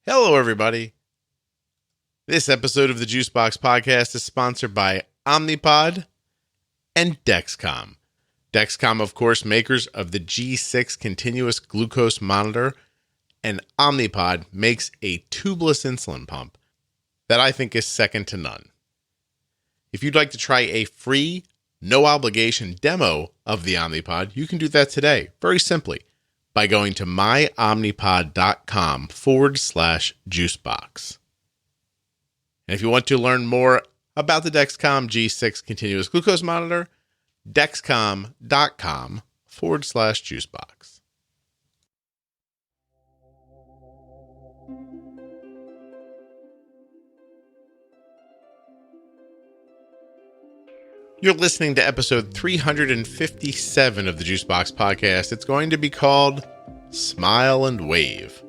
Hello, everybody. This episode of the Juicebox Podcast is sponsored by Omnipod and Dexcom. Dexcom, of course, makers of the G6 continuous glucose monitor, and Omnipod makes a tubeless insulin pump that I think is second to none. If you'd like to try a free, no-obligation demo of the Omnipod, you can do that today, very simply, by going to myomnipod.com/juicebox. And if you want to learn more about the Dexcom G6 continuous glucose monitor, dexcom.com/juicebox. You're listening to episode 357 of the Juicebox Podcast. It's going to be called Smile and Wave.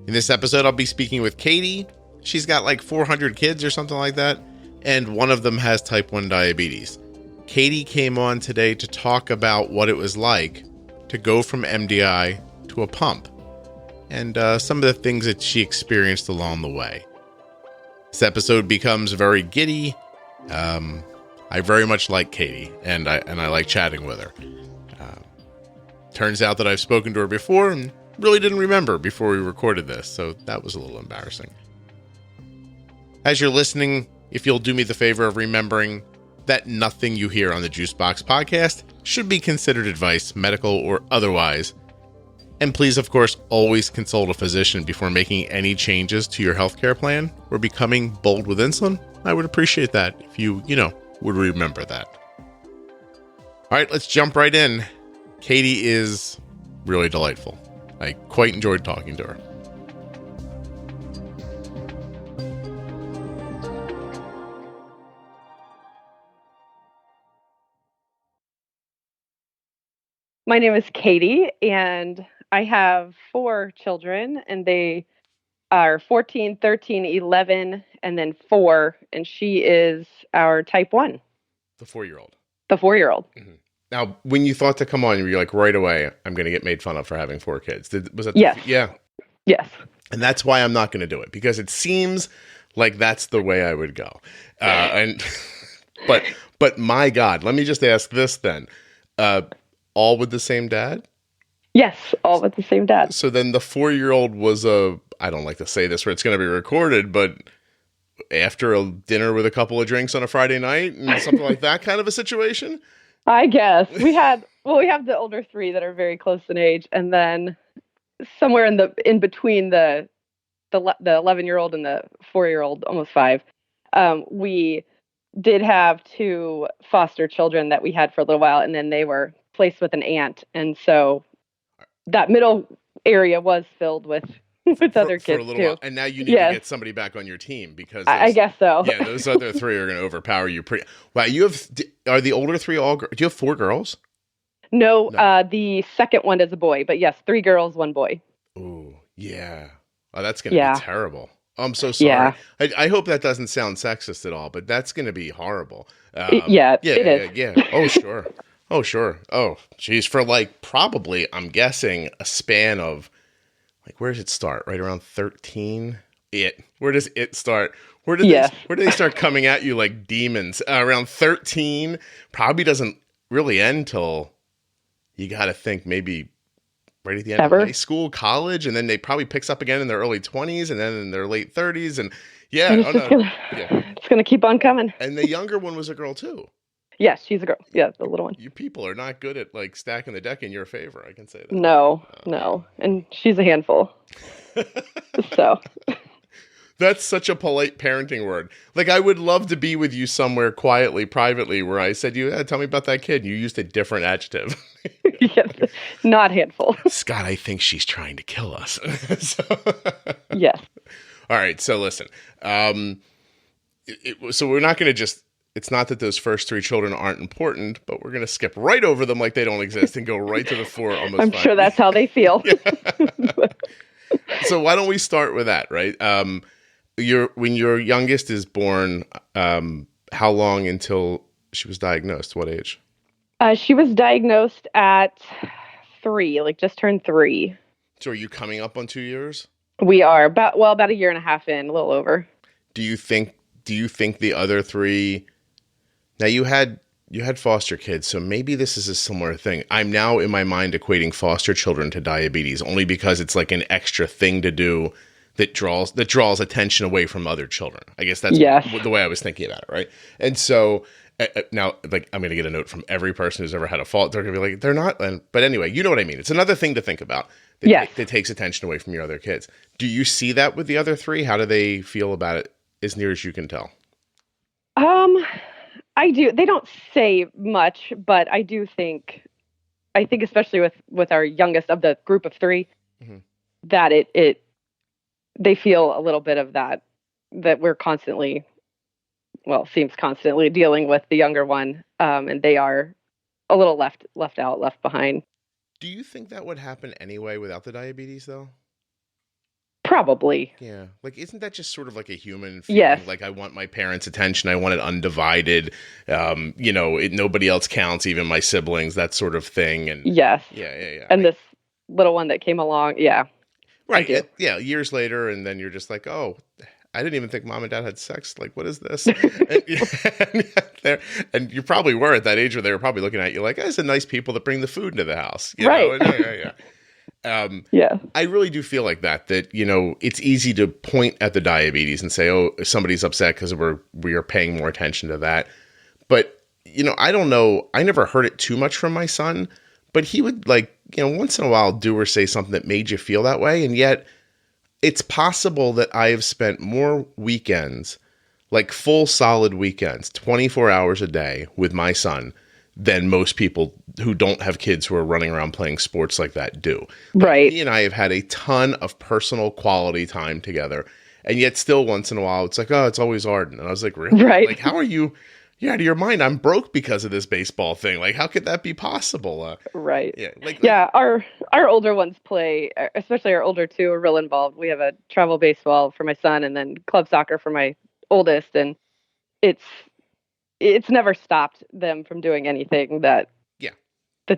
In this episode, I'll be speaking with Katie. She's got like 400 kids or something like that, and one of them has type 1 diabetes. Katie came on today to talk about what it was like to go from MDI to a pump, and some of the things that she experienced along the way. This episode becomes very giddy. I very much like Katie, and I like chatting with her. Turns out that I've spoken to her before and really didn't remember before we recorded this, so that was a little embarrassing. As you're listening, if you'll do me the favor of remembering that nothing you hear on the Juicebox Podcast should be considered advice, medical or otherwise. And please, of course, always consult a physician before making any changes to your healthcare plan or becoming bold with insulin. I would appreciate that if you would remember that. All right, let's jump right in. Katie is really delightful. I quite enjoyed talking to her. My name is Katie, and I have 4 children, and they are 14, 13, 11, and then 4, and she is our type 1. The 4-year-old. The 4-year-old. Mm-hmm. Now, when you thought to come on, you were like, right away, I'm going to get made fun of for having 4 kids. Was that? Yes. Yeah. Yes. And that's why I'm not going to do it, because it seems like that's the way I would go. But my God, let me just ask this then. All with the same dad? Yes, all with the same dad. So then the 4-year-old was I don't like to say this where it's going to be recorded, but after a dinner with a couple of drinks on a Friday night and something like that kind of a situation? I guess. We have the older 3 that are very close in age, and then somewhere in between the 11-year-old and the 4-year-old, almost 5, we did have 2 foster children that we had for a little while, and then they were placed with an aunt, and so that middle area was filled with other kids for a little too. While. And now you need to get somebody back on your team, because I guess so. Yeah, those other 3 are going to overpower you. Wow, are the older 3 all? Do you have 4 girls? No. The second one is a boy, but yes, 3 girls, 1 boy. Oh yeah. Oh, that's going to be terrible. I'm so sorry. Yeah. I hope that doesn't sound sexist at all, but that's going to be horrible. It is. Yeah. Oh, sure. Oh, sure. Oh, geez. For probably, I'm guessing, a span of, where does it start? Right around 13? Where does it start? Where do they start coming at you like demons? Around 13, probably doesn't really end till, you got to think, maybe right at the end of high school, college, and then they probably picks up again in their early 20s and then in their late 30s. And it's going to keep on coming. And the younger one was a girl too. Yes, she's a girl. Yeah, the little one. You people are not good at stacking the deck in your favor. I can say that. No. And she's a handful. So. That's such a polite parenting word. I would love to be with you somewhere quietly, privately, where I said, tell me about that kid. You used a different adjective. Yes, not handful. Scott, I think she's trying to kill us. Yes. All right. So listen, so we're not going to just, it's not that those first 3 children aren't important, but we're going to skip right over them like they don't exist and go right to the 4 almost. I'm sure that's how they feel. So why don't we start with that, right? When your youngest is born, how long until she was diagnosed? What age? She was diagnosed at 3, just turned 3. So are you coming up on 2 years? We are about a year and a half in, a little over. Do you think the other three, now you had foster kids, so maybe this is a similar thing. I'm now in my mind equating foster children to diabetes only because it's like an extra thing to do that draws attention away from other children. I guess that's the way I was thinking about it, right? And so now, like, I'm going to get a note from every person who's ever had a fault. They're going to be like, they're not. But anyway, you know what I mean. It's another thing to think about that takes attention away from your other kids. Do you see that with the other three? How do they feel about it, as near as you can tell? I do. They don't say much, but I think especially with our youngest of the group of three, that they feel a little bit of that we're constantly, seems constantly dealing with the younger one, and they are a little left out, left behind. Do you think that would happen anyway without the diabetes, though? Probably. Yeah. Like, isn't that just sort of like a human feeling? Yes. Like, I want my parents' attention. I want it undivided. Nobody else counts, even my siblings, that sort of thing. And yes. Yeah. And this little one that came along, yeah. Right. Yeah. Years later, and then you're just like, oh, I didn't even think mom and dad had sex. Like, what is this? and you probably were at that age where they were probably looking at you like, those are nice people that bring the food into the house. Right. Yeah. I really do feel like that, it's easy to point at the diabetes and say, oh, somebody's upset because we are paying more attention to that. But, I don't know. I never heard it too much from my son, but he would once in a while do or say something that made you feel that way. And yet it's possible that I have spent more weekends, like full solid weekends, 24 hours a day with my son than most people who don't have kids who are running around playing sports like that do. Right. He and I have had a ton of personal quality time together. And yet still once in a while, it's like, oh, it's always Arden. And I was like, really? Right. Like, how are you? You're out of your mind. I'm broke because of this baseball thing. Like, how could that be possible? Right. Yeah. Our older ones play, especially our older two, are real involved. We have a travel baseball for my son and then club soccer for my oldest. And it's never stopped them from doing anything that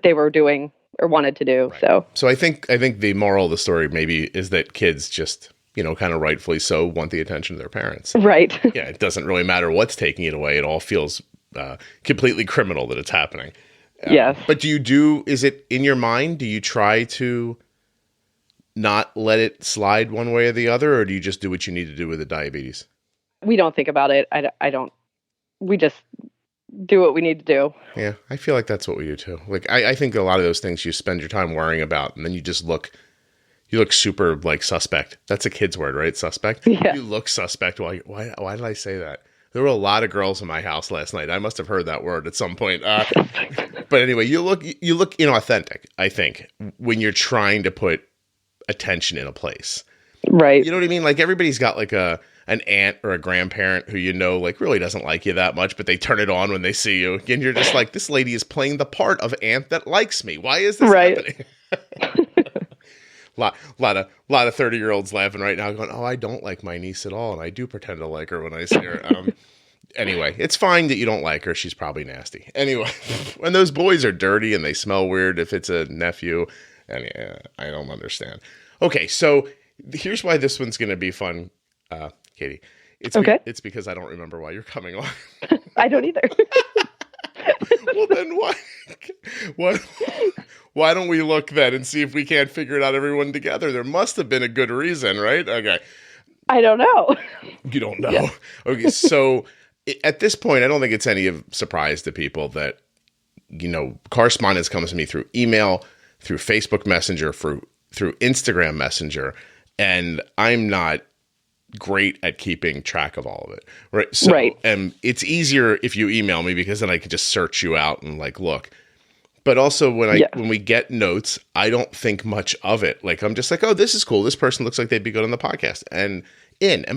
they were doing or wanted to do. Right. So I think the moral of the story maybe is that kids just, kind of rightfully so, want the attention of their parents. Right. Yeah. It doesn't really matter what's taking it away. It all feels completely criminal that it's happening. Yes. But is it in your mind? Do you try to not let it slide one way or the other, or do you just do what you need to do with the diabetes? We don't think about it. I don't. We just do what we need to do. Yeah, I feel like that's what we do too. Like, I think a lot of those things you spend your time worrying about, and then you just look super like suspect. That's a kid's word, right? Suspect. Yeah. You look suspect. Why did I say that? There were a lot of girls in my house last night. I must have heard that word at some point. But anyway, you look inauthentic, I think, when you're trying to put attention in a place. Right. You know what I mean? Like, everybody's got like an aunt or a grandparent who like really doesn't like you that much, but they turn it on when they see you. And you're just like, this lady is playing the part of aunt that likes me. Why is this happening? lot of 30-year-olds laughing right now going, oh, I don't like my niece at all. And I do pretend to like her when I see her. Anyway, it's fine that you don't like her. She's probably nasty. Anyway, when those boys are dirty and they smell weird, if it's a nephew, and I don't understand. Okay, so here's why this one's going to be fun, Katie. It's because I don't remember why you're coming on. I don't either. Well, then why don't we look then and see if we can't figure it out, everyone together? There must have been a good reason, right? Okay. I don't know. You don't know? Yeah. Okay, so at this point, I don't think it's any surprise to people that, correspondence comes to me through email, through Facebook Messenger, through Instagram Messenger, and I'm not great at keeping track of all of it, right? So, right. And it's easier if you email me because then I can just search you out and like look. But also when we get notes, I don't think much of it. Like, I'm just like, oh, this is cool. This person looks like they'd be good on the podcast. And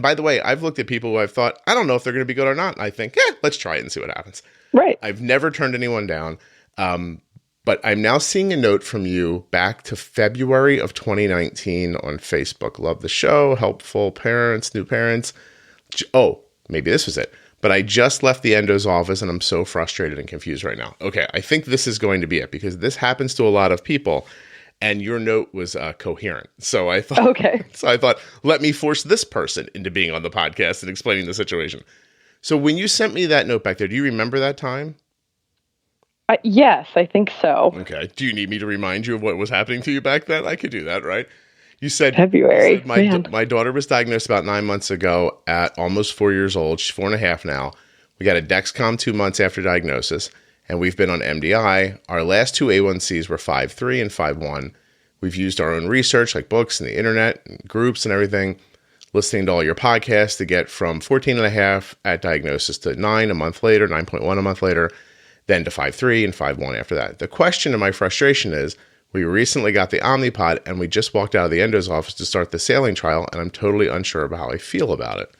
by the way, I've looked at people who I've thought, I don't know if they're going to be good or not. And I think, let's try it and see what happens. Right. I've never turned anyone down. But I'm now seeing a note from you back to February of 2019 on Facebook. Love the show. Helpful parents, new parents. Oh, maybe this was it. But I just left the endo's office and I'm so frustrated and confused right now. Okay, I think this is going to be it because this happens to a lot of people. and your note was coherent. So I thought, let me force this person into being on the podcast and explaining the situation. So when you sent me that note back there, do you remember that time? Yes, I think so. Okay. Do you need me to remind you of what was happening to you back then? I could do that, right? You said February. My daughter was diagnosed about 9 months ago at almost 4 years old. She's 4.5 now. We got a Dexcom 2 months after diagnosis, and we've been on MDI. Our last two A1Cs were 5.3 and 5.1. We've used our own research, like books and the internet and groups and everything, listening to all your podcasts to get from 14.5 at diagnosis to 9 a month later, 9.1 a month later, then to 5.3 and 5.1 after that. The question and my frustration is, we recently got the Omnipod, and we just walked out of the endo's office to start the saline trial, and I'm totally unsure about how I feel about it.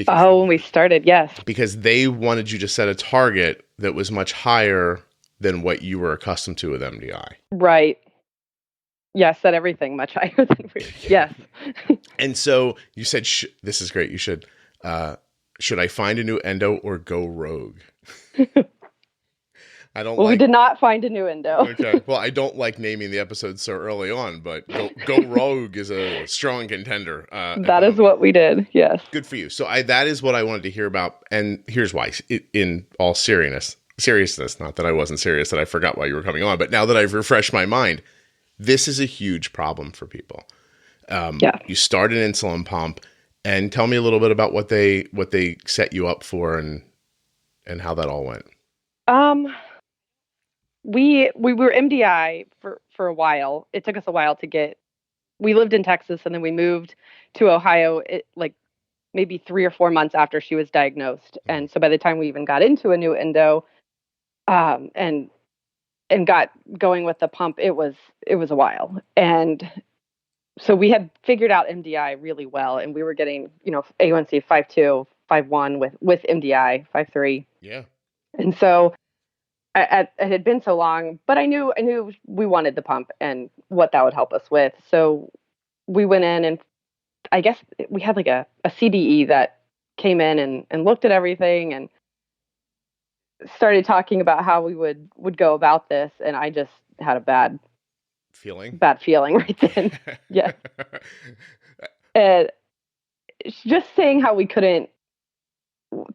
When we started, yes. Because they wanted you to set a target that was much higher than what you were accustomed to with MDI. Right. Yeah, set everything much higher than yes. And so you said, this is great, you should I find a new endo or go rogue? We did not find a new endo. Okay. Well, I don't like naming the episode so early on, but go rogue is a strong contender. That is what we did. Yes. Good for you. So that is what I wanted to hear about. And here's why. In all seriousness, not that I wasn't serious, that I forgot why you were coming on, but now that I've refreshed my mind, this is a huge problem for people. You start an insulin pump, and tell me a little bit about what they set you up for and how that all went. We were MDI for a while. It took us a while to get. We lived in Texas, and then we moved to Ohio. Maybe 3 or 4 months after she was diagnosed, and so by the time we even got into a new endo, and got going with the pump, it was a while. And so we had figured out MDI really well, and we were getting A1C 5.2, 5.1 with MDI 5.3. Yeah, and so. It had been so long, but I knew we wanted the pump and what that would help us with. So we went in, and I guess we had like a CDE that came in and looked at everything and started talking about how we would go about this. And I just had a bad feeling right then. Yeah. And just saying how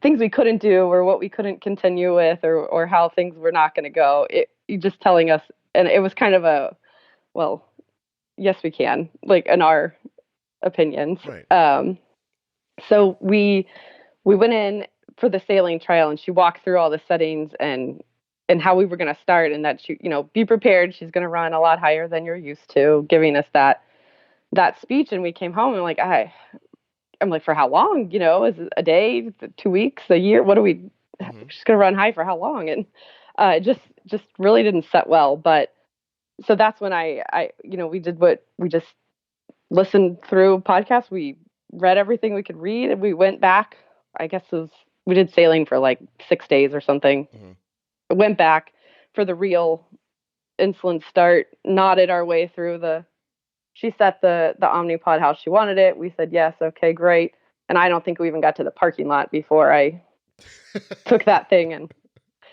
things we couldn't do or what we couldn't continue with or how things were not going to go. Just telling us, and it was kind of yes, we can, like in our opinions. Right. So we went in for the saline trial, and she walked through all the settings and how we were going to start, and that she, be prepared. She's going to run a lot higher than you're used to, giving us that speech. And we came home and I'm like, for how long? Is it a day, 2 weeks, a year? What are we? Mm-hmm. She's going to run high for how long? And it just really didn't set well. But so that's when we did what we just listened through podcasts. We read everything we could read, and we went back. I guess we did saline for like 6 days or something. Mm-hmm. Went back for the real insulin start. Nodded our way through She set the Omnipod how she wanted it. We said, yes, okay, great. And I don't think we even got to the parking lot before I took that thing and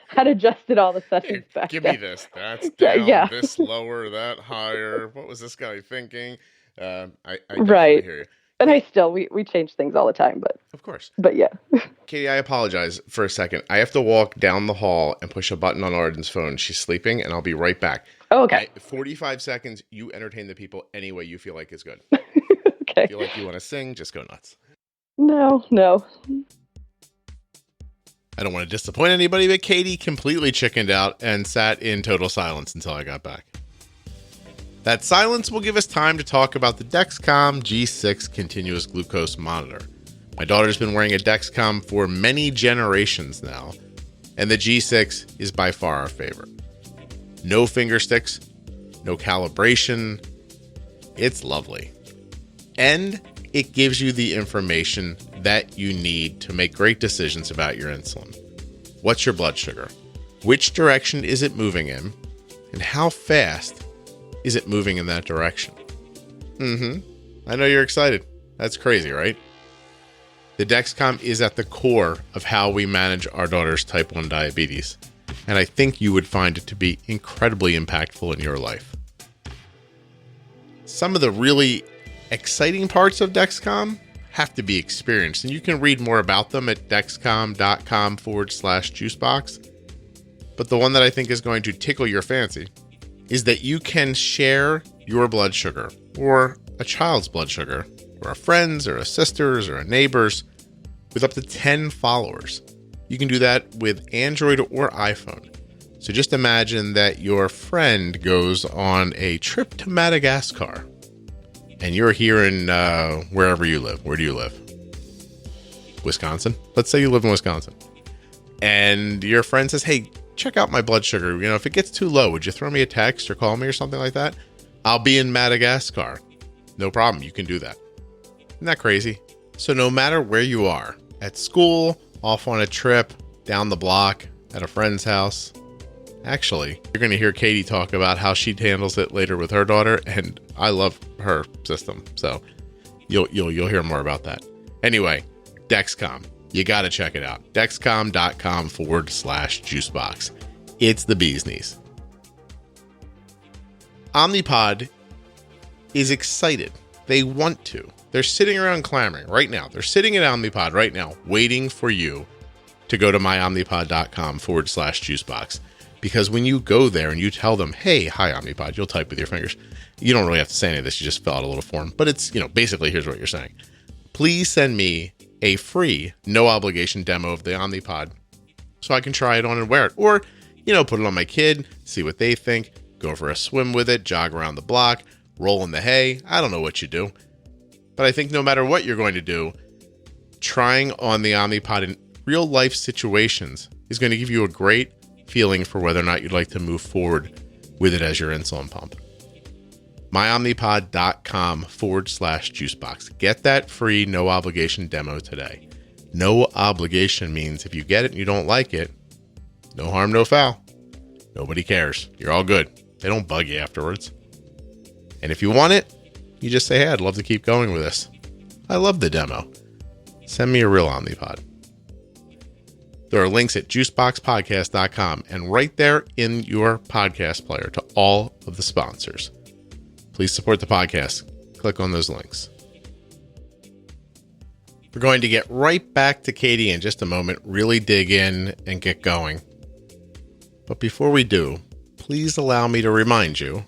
had adjusted all the settings back. Give me this. That's down, this lower, that higher. What was this guy thinking? I definitely hear you. And we change things all the time, but of course. But yeah. Katie, I apologize for a second. I have to walk down the hall and push a button on Arden's phone. She's sleeping, and I'll be right back. Oh, okay. 45 seconds. You entertain the people any way you feel like is good. Okay. If you feel like you want to sing, just go nuts. No. I don't want to disappoint anybody, but Katie completely chickened out and sat in total silence until I got back. That silence will give us time to talk about the Dexcom G6 continuous glucose monitor. My daughter's been wearing a Dexcom for many generations now, and the G6 is by far our favorite. No finger sticks, no calibration. It's lovely. And it gives you the information that you need to make great decisions about your insulin. What's your blood sugar? Which direction is it moving in? And how fast is it moving in that direction? I know you're excited. That's crazy, right? The Dexcom is at the core of how we manage our daughter's type 1 diabetes, and I think you would find it to be incredibly impactful in your life. some of the really exciting parts of Dexcom have to be experienced, and you can read more about them at dexcom.com/juicebox. But the one that I think is going to tickle your fancy is that you can share your blood sugar, or a child's blood sugar, or a friend's, or a sister's, or a neighbor's, with up to 10 followers. You can do that with Android or iPhone. So just imagine that your friend goes on a trip to Madagascar, and you're here in wherever you live. Where do you live? Wisconsin? Let's say you live in Wisconsin. And your friend says, hey, check out my blood sugar. You know, if it gets too low, would you throw me a text or call me or something like that? I'll be in Madagascar. No problem. You can do that. Isn't that crazy? So no matter where you are, at school, off on a trip, down the block, at a friend's house. Actually, you're going to hear Katie talk about how she handles it later with her daughter, and I love her system. So you'll hear more about that. Anyway, Dexcom. You got to check it out. Dexcom.com/juicebox. It's the bee's knees. Omnipod is excited. They want to. They're sitting around clamoring right now. They're sitting at Omnipod right now, waiting for you to go to myomnipod.com/juicebox. Because when you go there and you tell them, hey, hi, Omnipod, you'll type with your fingers. You don't really have to say any of this. You just fill out a little form. But it's, basically, here's what you're saying. Please send me a free, no obligation demo of the Omnipod so I can try it on and wear it. Or, put it on my kid, see what they think, go for a swim with it, jog around the block, roll in the hay. I don't know what you do. But I think no matter what you're going to do, trying on the Omnipod in real life situations is going to give you a great feeling for whether or not you'd like to move forward with it as your insulin pump. myomnipod.com/juicebox. Get that free, no obligation demo today. No obligation means if you get it and you don't like it, no harm, no foul. Nobody cares. You're all good. They don't bug you afterwards. And if you want it, you just say, hey, I'd love to keep going with this. I love the demo. Send me a real Omnipod. There are links at juiceboxpodcast.com and right there in your podcast player to all of the sponsors. Please support the podcast. Click on those links. We're going to get right back to Katie in just a moment, really dig in and get going. But before we do, please allow me to remind you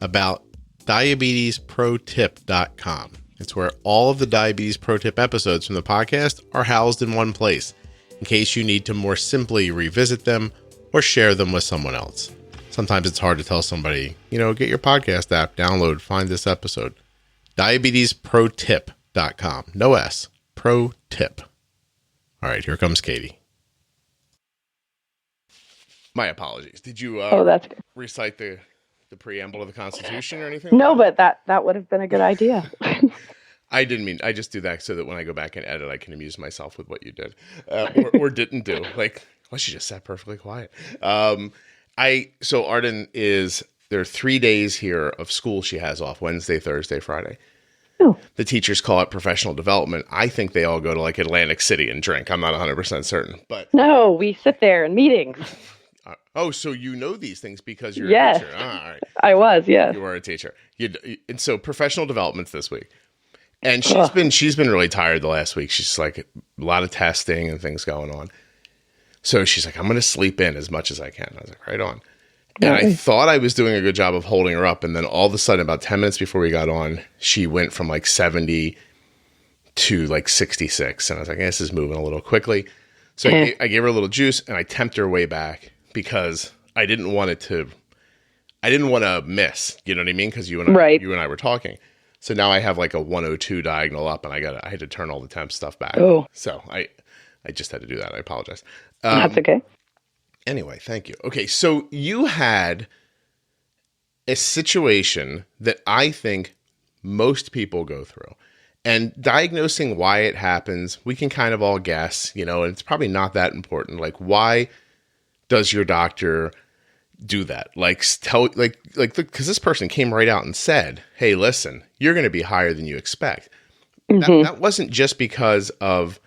about diabetesprotip.com. It's where all of the Diabetes Pro Tip episodes from the podcast are housed in one place, in case you need to more simply revisit them or share them with someone else. Sometimes it's hard to tell somebody, get your podcast app, download, find this episode. Diabetesprotip.com. No S. Pro Tip. All right, here comes Katie. My apologies. Did you that's good. Recite the preamble of the Constitution or anything? No, but that would have been a good idea. I just do that so that when I go back and edit, I can amuse myself with what you did or didn't do. Like, well, she just sat perfectly quiet. So Arden there are 3 days here of school she has off, Wednesday, Thursday, Friday. Oh. The teachers call it professional development. I think they all go to like Atlantic City and drink. I'm not 100% certain, but no, we sit there in meetings. So you know these things because you're a teacher. All right. I was, yes. You were a teacher. And so professional development's this week. And she's been really tired the last week. She's like a lot of testing and things going on. So she's like, I'm going to sleep in as much as I can. I was like, right on. And I thought I was doing a good job of holding her up. And then all of a sudden, about 10 minutes before we got on, she went from like 70 to like 66. And I was like, this is moving a little quickly. So I gave her a little juice and I temped her way back because I didn't want to miss, you know what I mean? Because you and I were talking. So now I have like a 102 diagonal up and I had to turn all the temp stuff back. Oh. So I just had to do that. I apologize. That's okay. Anyway, thank you. Okay, so you had a situation that I think most people go through. And diagnosing why it happens, we can kind of all guess, and it's probably not that important. Like, why does your doctor do that? Because this person came right out and said, hey, listen, you're going to be higher than you expect. Mm-hmm. That wasn't just because of,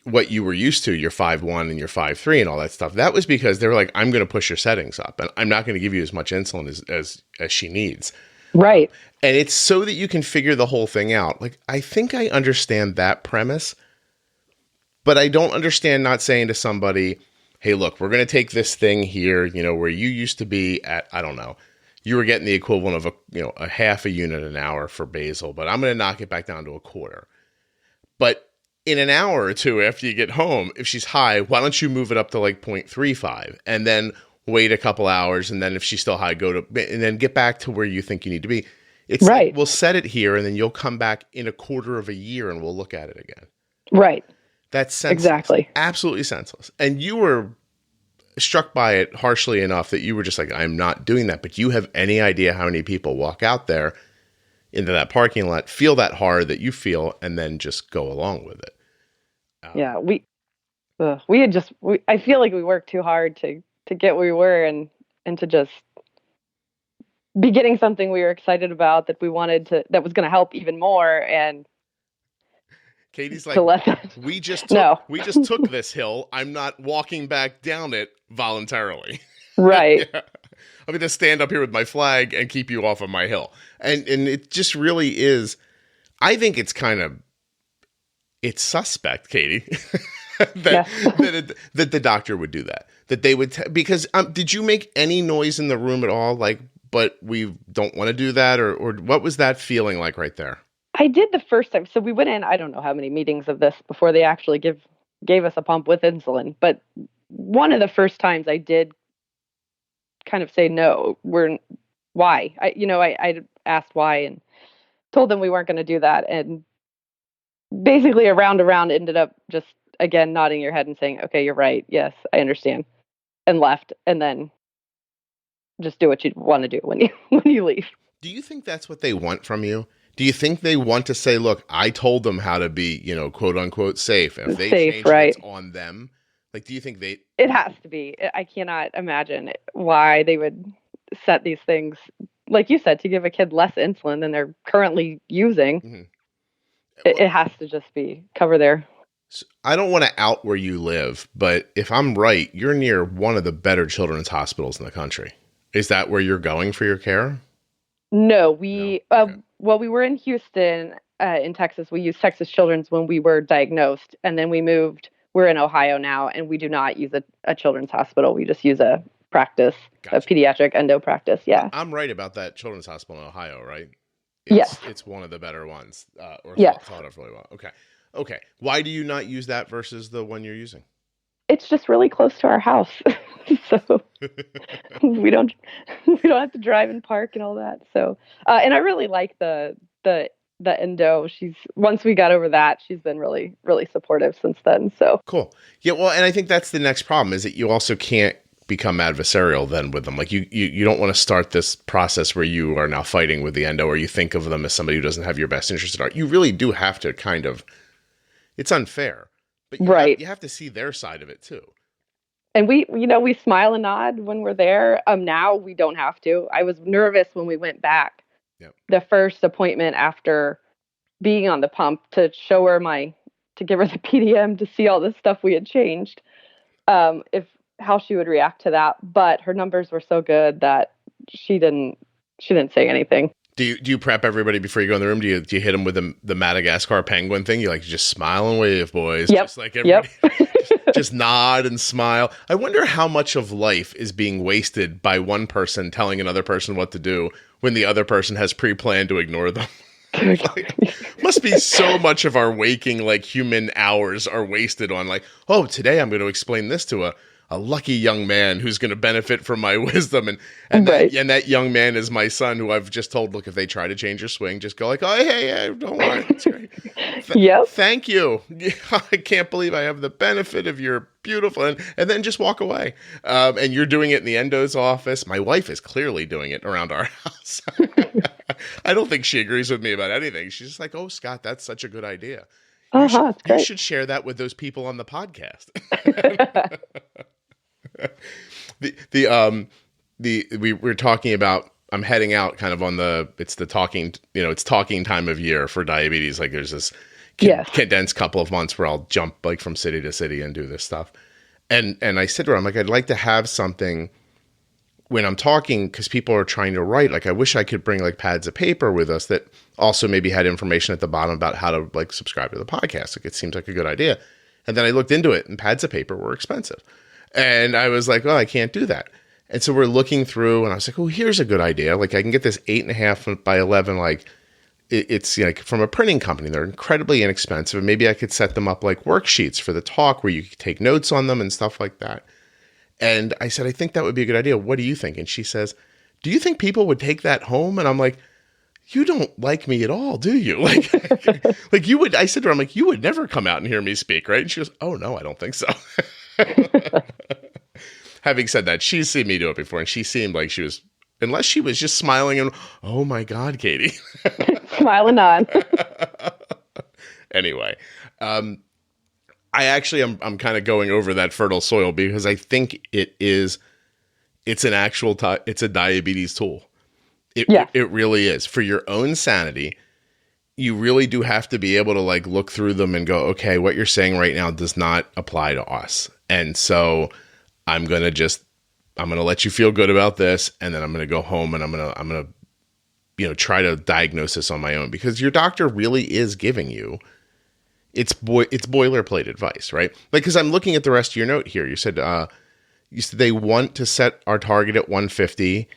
what you were used to, your 5'1" and your 5'3" and all that stuff. That was because they were like, I'm going to push your settings up and I'm not going to give you as much insulin as she needs. Right. And it's so that you can figure the whole thing out. Like, I think I understand that premise, but I don't understand not saying to somebody, hey, look, we're going to take this thing here, where you used to be at, I don't know, you were getting the equivalent of a half a unit an hour for basal, but I'm going to knock it back down to a quarter. But in an hour or two after you get home, if she's high, why don't you move it up to like 0.35 and then wait a couple hours, and then if she's still high, and then get back to where you think you need to be. It's right. Like, we'll set it here, and then you'll come back in a quarter of a year, and we'll look at it again. Right. That's senseless. Exactly. Absolutely senseless. And you were struck by it harshly enough that you were just like, I'm not doing that. But you have any idea how many people walk out there into that parking lot, feel that hard that you feel, and then just go along with it. Yeah, I feel like we worked too hard to get where we were and to just be getting something we were excited about that we wanted that was going to help even more. And Katie's like, we just took this hill. I'm not walking back down it voluntarily. Right. Yeah. I'm going to stand up here with my flag and keep you off of my hill. And it just really is. I think it's it's suspect, Katie, that the doctor would do that. That they would, because did you make any noise in the room at all? Like, but we don't want to do that, or what was that feeling like right there? I did the first time. So we went in, I don't know how many meetings of this before they actually gave us a pump with insulin. But one of the first times I did kind of say, no, why? I asked why and told them we weren't going to do that. And basically around ended up just, again, nodding your head and saying, okay, you're right. Yes, I understand. And left. And then just do what you want to do when you leave. Do you think that's what they want from you? Do you think they want to say, look, I told them how to be, quote unquote, safe. If they change it, it's on them. Like, do you think it has to be. I cannot imagine why they would set these things, like you said, to give a kid less insulin than they're currently using. Mm-hmm. It has to just cover their. I don't want to out where you live, but if I'm right, you're near one of the better children's hospitals in the country. Is that where you're going for your care? No, we were in Houston, in Texas. We used Texas Children's when we were diagnosed, and then we moved. We're in Ohio now, and we do not use a children's hospital. We just use a practice, gotcha. A pediatric endo practice. Yeah, I'm right about that children's hospital in Ohio, right? Yes, it's one of the better ones. Thought of really well. Okay. Why do you not use that versus the one you're using? It's just really close to our house, so we don't have to drive and park and all that. So, and I really like the endo. Once we got over that, she's been really, really supportive since then. So cool. Yeah. Well, and I think that's the next problem is that you also can't become adversarial then with them. Like you don't want to start this process where you are now fighting with the endo or you think of them as somebody who doesn't have your best interest at heart. You really do have to it's unfair, but you have to see their side of it too. And we smile and nod when we're there. Now we don't have to. I was nervous when we went back. Yep. The first appointment after being on the pump to show her to give her the PDM to see all the stuff we had changed. How she would react to that, but her numbers were so good that she didn't say anything. Do you prep everybody before you go in the room? Do you hit them with the Madagascar penguin thing? You just smile and wave, boys. Yep. Just like everybody, just nod and smile. I wonder how much of life is being wasted by one person telling another person what to do when the other person has pre-planned to ignore them. Must be so much of our waking human hours are wasted on today I'm going to explain this to a lucky young man who's going to benefit from my wisdom. And that young man is my son, who I've just told, look, if they try to change your swing, just go oh, hey, don't worry. It's great. Yep. Thank you. I can't believe I have the benefit of your beautiful, and then just walk away. And you're doing it in the endo's office. My wife is clearly doing it around our house. I don't think she agrees with me about anything. She's just like, oh, Scott, that's such a good idea. You should share that with those people on the podcast. We were talking about, I'm heading out kind of on it's talking time of year for diabetes. There's this condensed couple of months where I'll jump from city to city and do this stuff. And I said to her, I'm like, I'd like to have something when I'm talking, because people are trying to write, like I wish I could bring like pads of paper with us that also maybe had information at the bottom about how to like subscribe to the podcast. Like it seems like a good idea. And then I looked into it and pads of paper were expensive. And I was like, oh, I can't do that. And so we're looking through and I was like, oh, here's a good idea. Like I can get this 8.5 by 11, like it's like from a printing company. They're incredibly inexpensive. And maybe I could set them up like worksheets for the talk where you could take notes on them and stuff like that. And I said, I think that would be a good idea. What do you think? And she says, do you think people would take that home? And I'm like, you don't like me at all, do you? Like you would, I said to her, I'm like, you would never come out and hear me speak, right? And she goes, oh no, I don't think so. Having said that, she's seen me do it before and she seemed like she was, unless she was just smiling and, oh my God, Katie. Smiling on. Anyway, I'm kind of going over that fertile soil because I think it's a diabetes tool. It really is. For your own sanity, you really do have to be able to like look through them and go, okay, what you're saying right now does not apply to us. And so I'm going to let you feel good about this. And then I'm going to go home and I'm going to, try to diagnose this on my own because your doctor really is giving you it's boilerplate advice, right? Like, cause I'm looking at the rest of your note here. You said they want to set our target at 150,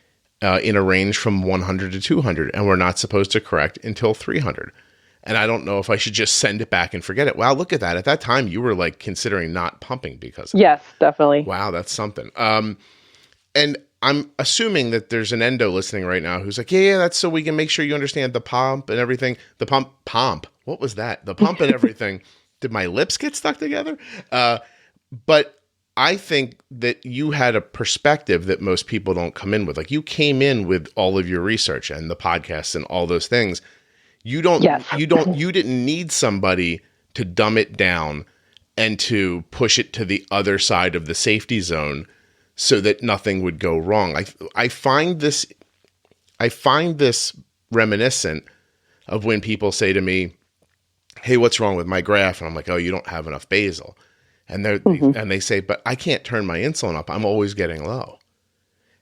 in a range from 100 to 200, and we're not supposed to correct until 300. And I don't know if I should just send it back and forget it. Wow, look at that. At that time, you were like considering not pumping because of yes, definitely. Wow, that's something. And I'm assuming that there's an endo listening right now who's like, yeah, that's so we can make sure you understand the pump and everything. The pump. What was that? The pump and everything. Did my lips get stuck together? But I think that you had a perspective that most people don't come in with. Like you came in with all of your research and the podcasts and all those things. You didn't need somebody to dumb it down and to push it to the other side of the safety zone so that nothing would go wrong. I find this reminiscent of when people say to me, hey, what's wrong with my graph? And I'm like, oh, you don't have enough basal. And they say, but I can't turn my insulin up. I'm always getting low.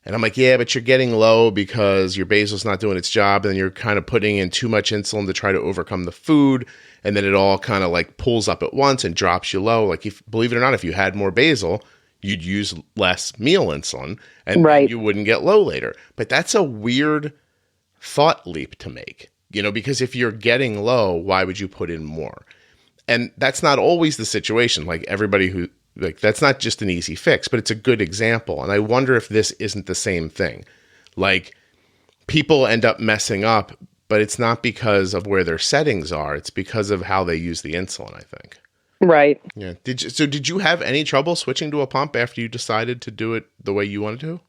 And I'm like, yeah, but you're getting low because your basal's not doing its job. And you're kind of putting in too much insulin to try to overcome the food. And then it all kind of like pulls up at once and drops you low. Like believe it or not, if you had more basal, you'd use less meal insulin and you wouldn't get low later. But that's a weird thought leap to make, because if you're getting low, why would you put in more? And that's not always the situation. Like everybody that's not just an easy fix, but it's a good example. And I wonder if this isn't the same thing. Like people end up messing up, but it's not because of where their settings are. It's because of how they use the insulin, I think. Right. Yeah. Did you have any trouble switching to a pump after you decided to do it the way you wanted to?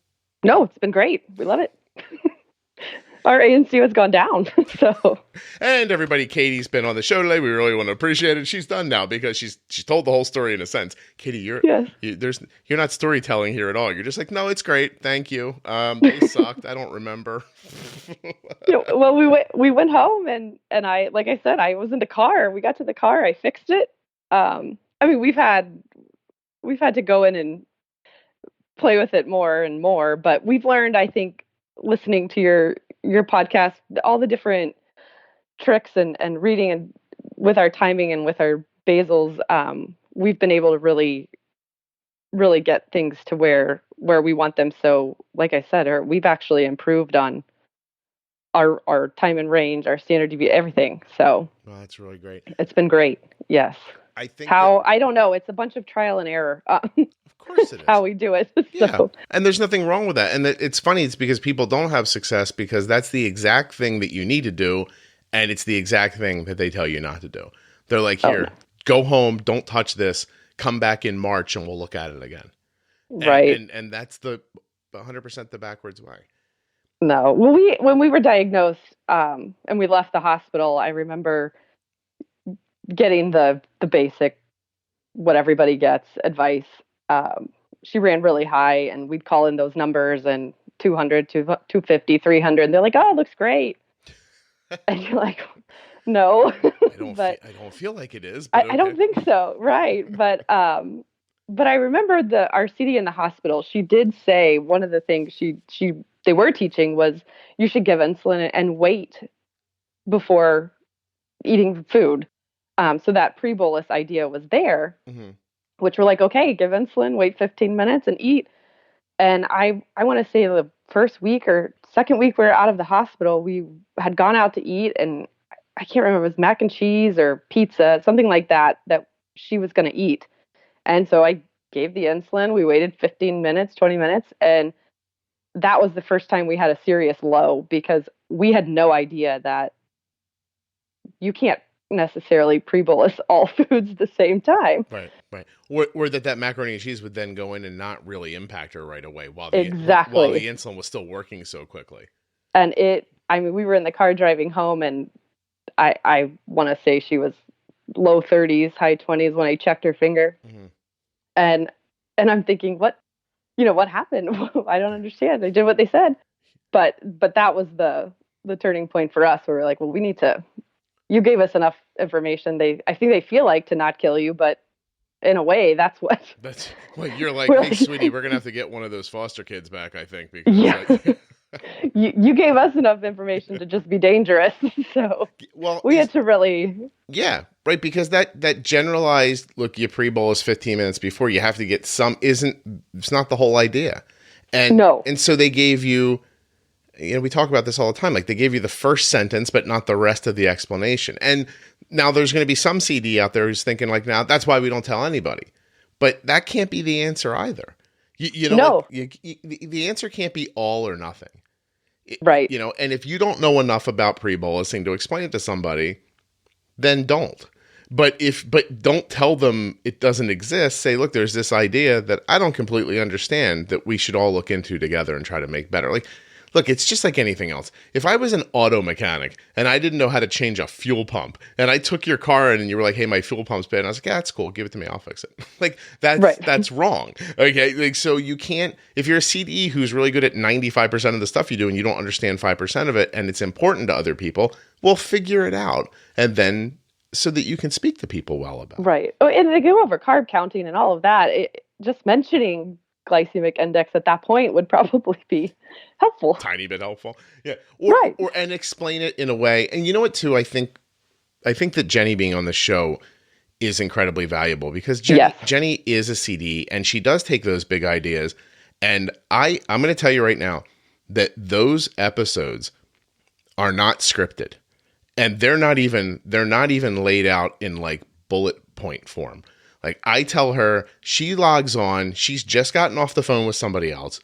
No, it's been great. We love it. Our ANC has gone down. So. And everybody, Katie's been on the show today. We really want to appreciate it. She's done now because she's told the whole story in a sense. Katie, you're not storytelling here at all. You're just like, no, it's great. Thank you. They sucked. I don't remember. Well, we went home and I, like I said, I was in the car. We got to the car. I fixed it. We've had to go in and play with it more and more, but we've learned, I think, listening to your podcast, all the different tricks and reading and with our timing and with our basals, we've been able to really, really get things to where we want them. So like I said, we've actually improved on our time and range, our standard deviation, everything. So well, that's really great. It's been great. Yes. I think I don't know. It's a bunch of trial and error. Of course it is. How we do it. Yeah. So. And there's nothing wrong with that. And it's funny. It's because people don't have success because that's the exact thing that you need to do. And it's the exact thing that they tell you not to do. They're like, here, go home. Don't touch this. Come back in March and we'll look at it again. Right. And that's the 100% the backwards way. No. When we were diagnosed and we left the hospital, I remember getting the basic, what everybody gets, advice. She ran really high and we'd call in those numbers and 200, 250, 300. And they're like, oh, it looks great. And you're like, no. I don't feel like it is. But I don't think so. Right. But but I remember our CD in the hospital. She did say one of the things they were teaching was you should give insulin and wait before eating food. So that pre-bolus idea was there, which we're like, okay, give insulin, wait 15 minutes and eat. And I want to say the first week or second week we were out of the hospital, we had gone out to eat, and I can't remember if it was mac and cheese or pizza, something like that she was going to eat. And so I gave the insulin. We waited 15 minutes, 20 minutes, and that was the first time we had a serious low, because we had no idea that you can't necessarily pre-bolus all foods at the same time. Right. Or that macaroni and cheese would then go in and not really impact her right away while the insulin was still working so quickly. And we were in the car driving home, and I want to say she was low 30s, high 20s when I checked her finger. And I'm thinking, what happened? I don't understand. I did what they said. But that was the turning point for us, where we're like, well, you gave us enough information. I think they feel like to not kill you, but in a way, that's you're like, hey, sweetie, we're going to have to get one of those foster kids back, I think. Because you gave us enough information to just be dangerous. So we had to really. Yeah, right. Because that generalized, look, you pre-bolus 15 minutes before, you have to get it's not the whole idea. And no. And so they gave you, we talk about this all the time. Like, they gave you the first sentence, but not the rest of the explanation. And now there's going to be some CD out there who's thinking like, now that's why we don't tell anybody. But that can't be the answer either. No. The answer can't be all or nothing. Right. And if you don't know enough about pre-bolusing to explain it to somebody, then don't. But don't tell them it doesn't exist. Say, look, there's this idea that I don't completely understand that we should all look into together and try to make better. Like, look, it's just like anything else. If I was an auto mechanic and I didn't know how to change a fuel pump, and I took your car in and you were like, hey, my fuel pump's bad, and I was like, yeah, that's cool. Give it to me. I'll fix it. Like, that's wrong. Okay. Like, so you can't, if you're a CDE who's really good at 95% of the stuff you do and you don't understand 5% of it, and it's important to other people, well, figure it out. And then, so that you can speak to people well about it. Right. Oh, and they go over carb counting and all of that. Just mentioning glycemic index at that point would probably be helpful. Tiny bit helpful. Yeah. Right. And explain it in a way. And you know what, too? I think that Jenny being on the show is incredibly valuable, because Jenny is a CD, and she does take those big ideas. And I'm going to tell you right now that those episodes are not scripted. And they're not even laid out in like bullet point form. Like, I tell her, she logs on, she's just gotten off the phone with somebody else,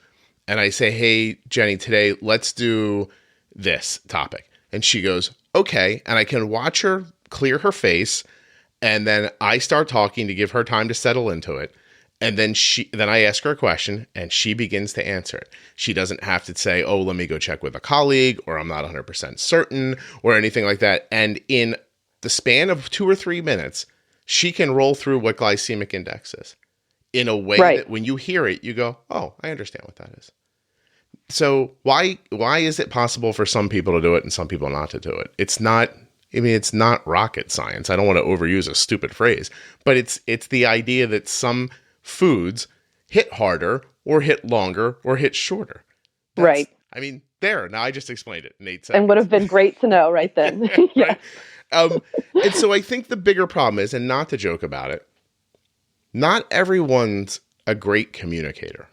and I say, hey, Jenny, today, let's do this topic. And she goes, okay. And I can watch her clear her face, and then I start talking to give her time to settle into it. And then I ask her a question, and she begins to answer it. She doesn't have to say, oh, let me go check with a colleague, or I'm not 100% certain, or anything like that. And in the span of 2 or 3 minutes, she can roll through what glycemic index is in a way that when you hear it, you go, oh, I understand what that is. So why is it possible for some people to do it and some people not to do it? It's not rocket science. I don't want to overuse a stupid phrase, but it's the idea that some foods hit harder or hit longer or hit shorter. Right. I mean, now I just explained it in 8 seconds. And would have been great to know right then. Yeah. Right? And so I think the bigger problem is, and not to joke about it, not everyone's a great communicator.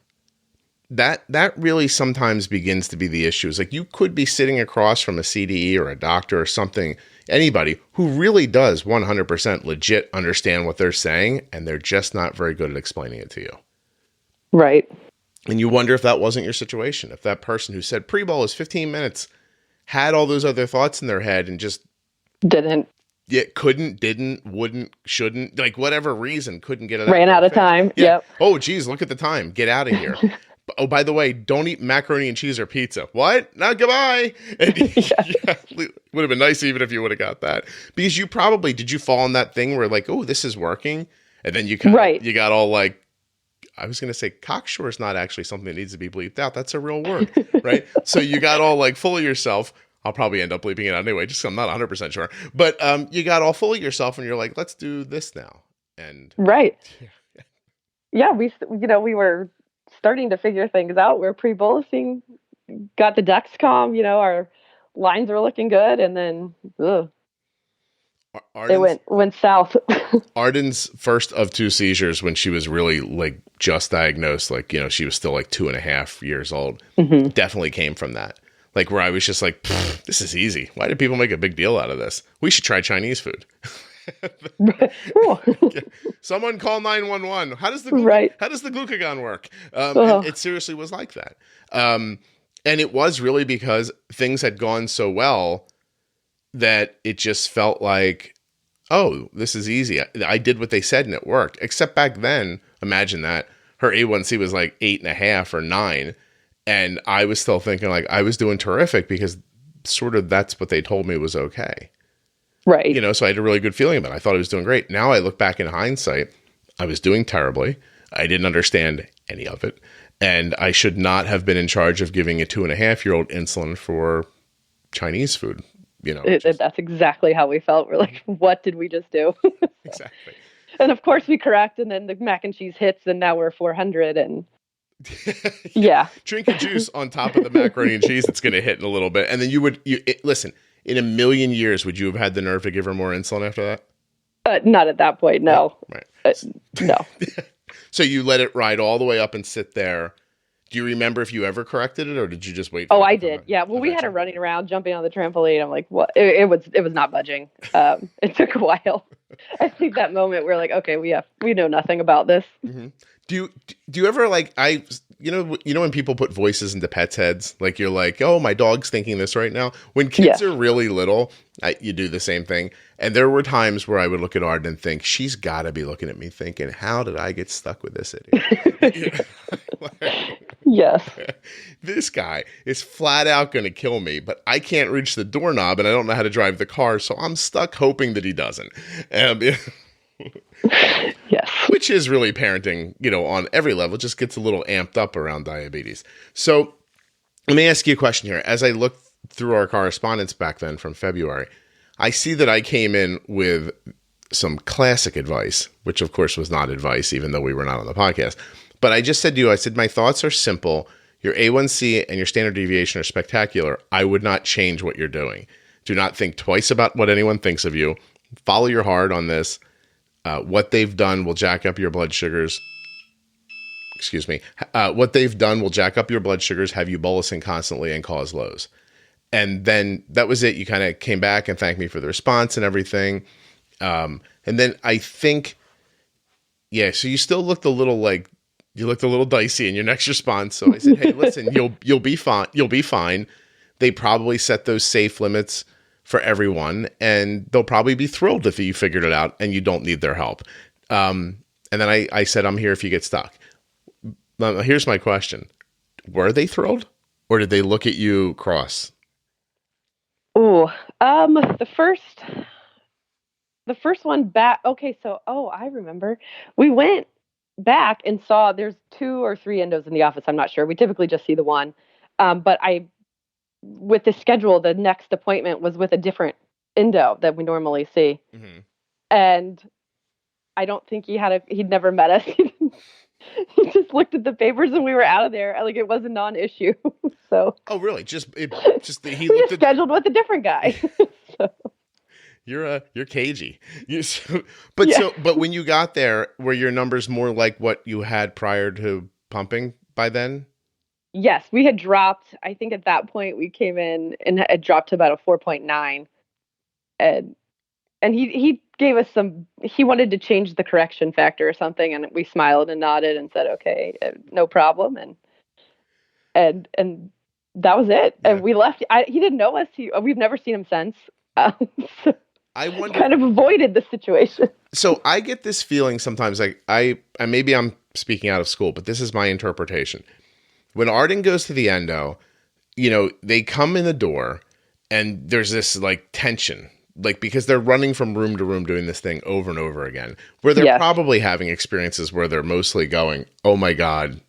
That really sometimes begins to be the issue. It's like, you could be sitting across from a CDE or a doctor or something, anybody who really does 100% legit understand what they're saying, and they're just not very good at explaining it to you. Right. And you wonder if that wasn't your situation. If that person who said pre-bolus 15 minutes had all those other thoughts in their head and just didn't. Yeah, couldn't, didn't, wouldn't, shouldn't, like whatever reason, couldn't get it. Ran out of time. Yeah. Yep. Oh, geez, look at the time. Get out of here. Oh, by the way, don't eat macaroni and cheese or pizza. What? No, goodbye. And, yeah, would have been nice even if you would have got that. Because did you fall on that thing where like, oh, this is working? And then you you got all like, I was going to say cocksure is not actually something that needs to be bleeped out. That's a real word, right? So you got all like full of yourself. I'll probably end up bleeping it out anyway, just 'cause I'm not 100% sure. But you got all full of yourself and you're like, let's do this now. And right. yeah, we were starting to figure things out. We're pre-bolusing, got the Dexcom, our lines were looking good, and then it Arden's went south. Arden's first of two seizures, when she was really like just diagnosed, like, she was still like 2.5 years old, definitely came from that. Like, where I was just like, this is easy. Why do people make a big deal out of this? We should try Chinese food. Someone call 911. How does the glucagon work? And it seriously was like that. And it was really because things had gone so well that it just felt like, oh, this is easy. I did what they said and it worked. Except back then, imagine that, her A1C was like 8.5 or 9. And I was still thinking like I was doing terrific because sort of that's what they told me was okay. Right. So I had a really good feeling about it. I thought I was doing great. Now I look back in hindsight, I was doing terribly. I didn't understand any of it. And I should not have been in charge of giving a 2.5-year-old insulin for Chinese food. That's exactly how we felt. We're like, what did we just do? Exactly. And of course we correct, and then the mac and cheese hits, and now we're 400, and yeah. Drink a juice on top of the macaroni and cheese. It's going to hit in a little bit. And then listen, in a million years, would you have had the nerve to give her more insulin after that? Not at that point. No. Right. No. So you let it ride all the way up and sit there. Do you remember if you ever corrected it, or did you just wait? I did. Yeah. Well, we had her running around, jumping on the trampoline. I'm like, what? It was not budging. It took a while. I think that moment we're like, okay, we know nothing about this. Mm-hmm. Do you ever like when people put voices into pets' heads, like you're like, oh, my dog's thinking this right now. When kids are really little, you do the same thing. And there were times where I would look at Arden and think, she's got to be looking at me thinking, how did I get stuck with this idiot? Yes. This guy is flat out going to kill me, but I can't reach the doorknob and I don't know how to drive the car, so I'm stuck hoping that he doesn't. Yes. Which is really parenting, on every level. It just gets a little amped up around diabetes. So let me ask you a question here. As I look through our correspondence back then from February, I see that I came in with some classic advice, which of course was not advice, even though we were not on the podcast. But I just said to you, I said, my thoughts are simple. Your A1C and your standard deviation are spectacular. I would not change what you're doing. Do not think twice about what anyone thinks of you. Follow your heart on this. What they've done will jack up your blood sugars. Excuse me. What they've done will jack up your blood sugars, have you bolusing constantly, and cause lows. And then that was it. You kind of came back and thanked me for the response and everything. And then I think, so you still looked a little dicey in your next response. So I said, hey, listen, you'll be fine. You'll be fine. They probably set those safe limits for everyone, and they'll probably be thrilled if you figured it out and you don't need their help. And then I said, I'm here if you get stuck. Now, here's my question. Were they thrilled, or did they look at you cross? Oh, the first one back. Okay. So, I remember we went back and saw there's 2 or 3 endos in the office. I'm not sure. We typically just see the one. But with the schedule, the next appointment was with a different endo that we normally see. Mm-hmm. And I don't think he'd never met us. He just looked at the papers and we were out of there. Like, it was a non-issue. So. Oh, really? He scheduled with a different guy. So. You're cagey. But when you got there, were your numbers more like what you had prior to pumping by then? Yes, we had dropped. I think at that point we came in and it dropped to about a 4.9, and he gave us he wanted to change the correction factor or something, and we smiled and nodded and said, okay, no problem, and that was it. Yeah. And we left. He didn't know us. We've never seen him since. So I kind of avoided the situation. So I get this feeling sometimes, like maybe I'm speaking out of school, but this is my interpretation. When Arden goes to the endo, they come in the door and there's this like tension, like because they're running from room to room doing this thing over and over again, where they're probably having experiences where they're mostly going, oh my God,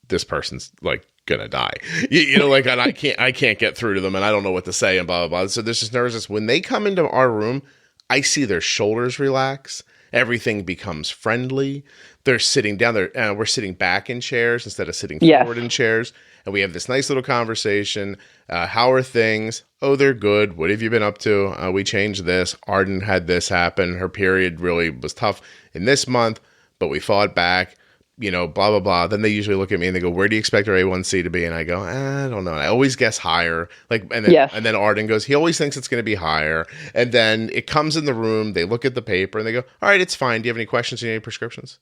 this person's like gonna die. Like, and I can't get through to them and I don't know what to say and blah, blah, blah. So there's this nervousness. When they come into our room, I see their shoulders relax Everything becomes friendly. They're sitting down there. We're sitting back in chairs instead of sitting Yes. forward in chairs. And we have this nice little conversation. How are things? Oh, they're good. What have you been up to? We changed this. Arden had this happen. Her period really was tough in this month, but we fought back. Blah, blah, blah. Then they usually look at me and they go, where do you expect our A1C to be? And I go, I don't know. And I always guess higher. And then Arden goes, he always thinks it's going to be higher. And then it comes in the room. They look at the paper and they go, all right, it's fine. Do you have any questions? Do you need any prescriptions?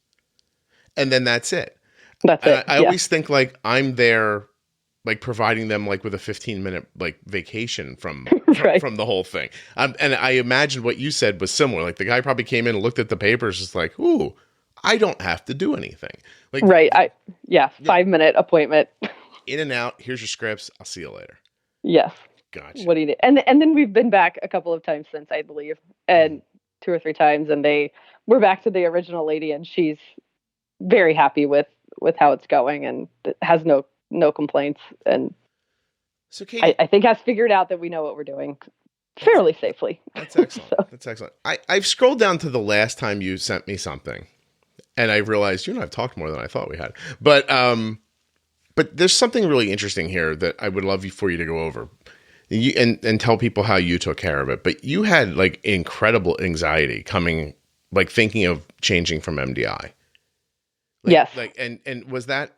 And then that's it. That's it. I always think like I'm there, like providing them like with a 15-minute like vacation from the whole thing. And I imagine what you said was similar. Like the guy probably came in and looked at the papers, just like, ooh, I don't have to do anything. Like, right. 5-minute appointment. In and out. Here's your scripts. I'll see you later. Yes. Gotcha. What do you need? And then we've been back a couple of times since, I believe, and 2 or 3 times, and we're back to the original lady, and she's very happy with how it's going and has no complaints. And so Katie, I think has figured out that we know what we're doing fairly safely. That's excellent. That's excellent. I've scrolled down to the last time you sent me something. And I realized, I've talked more than I thought we had. But there's something really interesting here that I would love for you to go over and tell people how you took care of it. But you had like incredible anxiety coming, like thinking of changing from MDI. Yes. And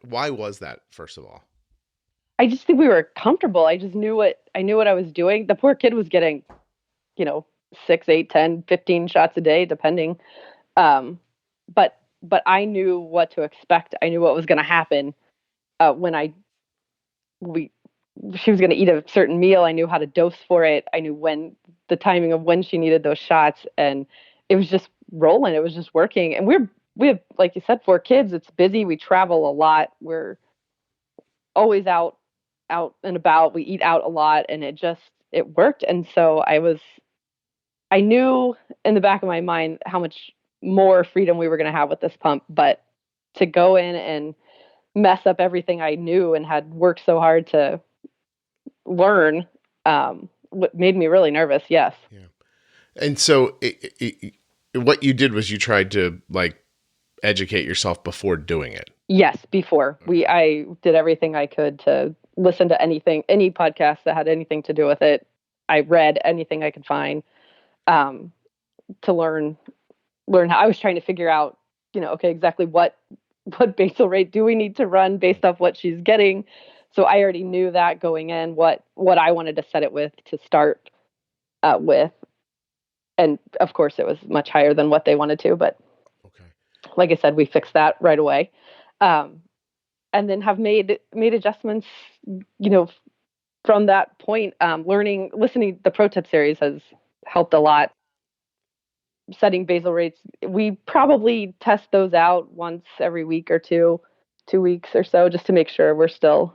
why was that, first of all? I just think we were comfortable. I just knew what I was doing. The poor kid was getting, 6, 8, 10, 15 shots a day, depending. But I knew what to expect. I knew what was going to happen when she was going to eat a certain meal. I knew how to dose for it. I knew the timing of when she needed those shots, and it was just rolling. It was just working. And we have, like you said, 4 kids. It's busy. We travel a lot. We're always out and about. We eat out a lot, and it worked. And so I knew in the back of my mind how much more freedom we were going to have with this pump, but to go in and mess up everything I knew and had worked so hard to learn, what made me really nervous. Yes. Yeah. And so what you did was you tried to like educate yourself before doing it. Yes. Before I did everything I could to listen to any podcast that had anything to do with it. I read anything I could find, to learn how. I was trying to figure out, okay, exactly what basal rate do we need to run based off what she's getting. So I already knew that going in, what I wanted to set it with to start with. And of course it was much higher than what they wanted to, but okay. Like I said, we fixed that right away. And then have made adjustments, from that point. Listening, the Pro Tip series has helped a lot. Setting basal rates, we probably test those out once every week or 2 weeks or so, just to make sure we're still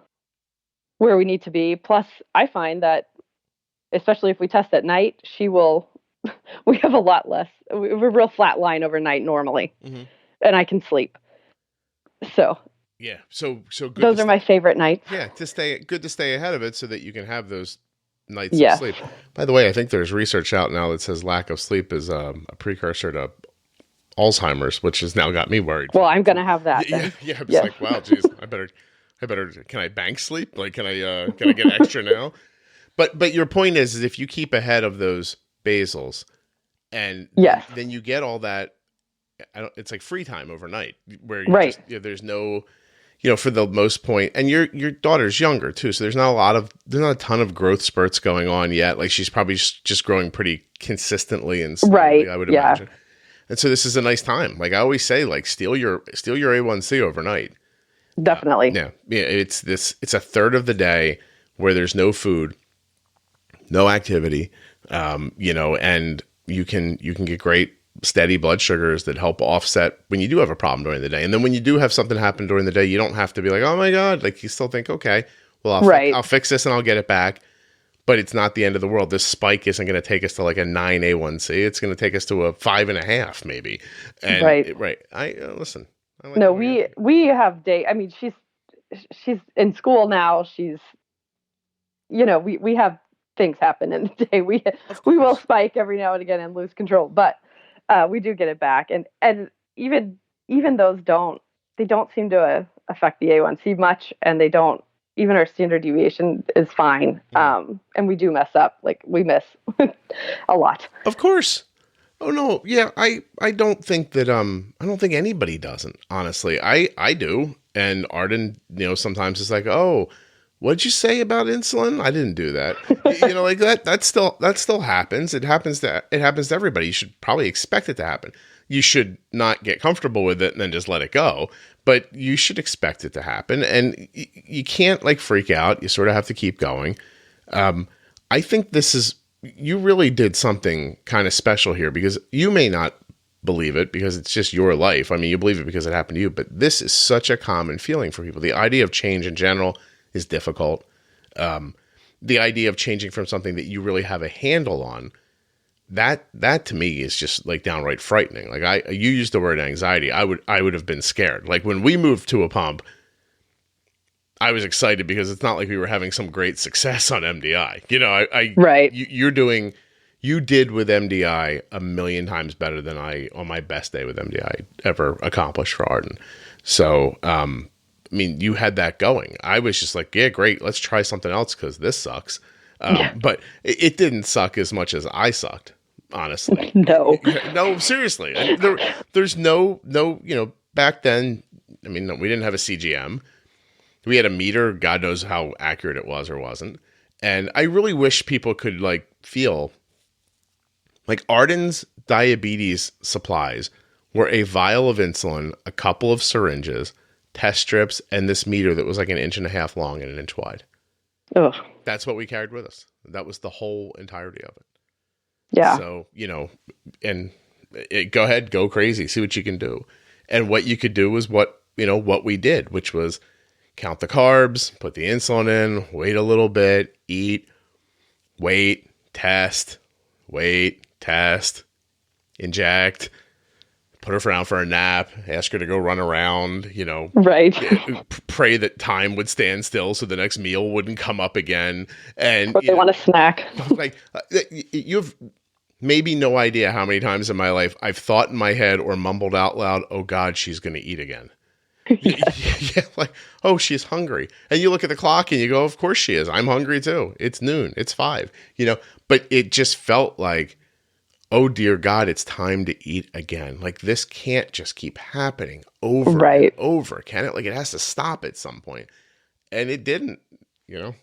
where we need to be. Plus, I find that, especially if we test at night, we have a lot less. We have a real flat line overnight normally, and I can sleep. So yeah, so good. Those are my favorite nights. Yeah, good to stay ahead of it so that you can have those nights of sleep. By the way, I think there's research out now that says lack of sleep is a precursor to Alzheimer's, which has now got me worried. Well, I'm gonna have that. Yeah. I'm just like, wow, geez, I better. Can I bank sleep? Like, can I get extra now? But your point is if you keep ahead of those basals, and then you get all that. It's like free time overnight where there's no. For the most point, and your daughter's younger too, so there's not a ton of growth spurts going on yet. Like she's probably just growing pretty consistently and slowly, I would imagine. And so this is a nice time. Like I always say, like steal your A1C overnight. Definitely. Yeah. It's a third of the day where there's no food, no activity, and you can get great steady blood sugars that help offset when you do have a problem during the day. And then when you do have something happen during the day, you don't have to be like, oh my God, like you still think, okay, well, I'll fix this and I'll get it back. But it's not the end of the world. This spike isn't going to take us to like a 9 A1C. It's going to take us to a 5.5 maybe. And right. Listen. I like we have day. I mean, she's in school now. She's, we have things happen in the day. We will spike every now and again and lose control. But we do get it back, and even those don't seem to affect the A1C much, and they don't. Even our standard deviation is fine, and we do mess up. Like we miss a lot. Of course. Oh no, yeah, I don't think that I don't think anybody doesn't. Honestly, I do, and Arden, sometimes it's like, oh, what'd you say about insulin? I didn't do that. Like that still happens. It happens to everybody. You should probably expect it to happen. You should not get comfortable with it and then just let it go. But you should expect it to happen, and you can't like freak out. You sort of have to keep going. I think you really did something kind of special here, because you may not believe it because it's just your life. I mean, you believe it because it happened to you, but this is such a common feeling for people. The idea of change in general is difficult. The idea of changing from something that you really have a handle on, that to me is just like downright frightening. Like you used the word anxiety. I would have been scared. Like when we moved to a pump, I was excited because it's not like we were having some great success on MDI. Right. You did with MDI a million times better than I, on my best day with MDI, ever accomplished for Arden. So, I mean, you had that going. I was just like, yeah, great. Let's try something else because this sucks. But it didn't suck as much as I sucked, honestly. No, seriously. There's no, back then, I mean, we didn't have a CGM. We had a meter. God knows how accurate it was or wasn't. And I really wish people could like feel like Arden's diabetes supplies were a vial of insulin, a couple of syringes, test strips, and this meter that was like 1.5 inches long and 1 inch wide. Ugh. That's what we carried with us. That was the whole entirety of it. Yeah. So, and go ahead, go crazy, see what you can do. And what you could do was what we did, which was count the carbs, put the insulin in, wait a little bit, eat, wait, test, inject, put her down for a nap, ask her to go run around, right. Pray that time would stand still so the next meal wouldn't come up again. And or they want a snack. Like you've maybe no idea how many times in my life I've thought in my head or mumbled out loud, oh God, she's going to eat again. Yeah, like, oh, she's hungry. And you look at the clock and you go, of course she is. I'm hungry too. It's noon. It's 5, but it just felt like, oh dear God, it's time to eat again. Like this can't just keep happening over and over, can it? Like it has to stop at some point. And it didn't, And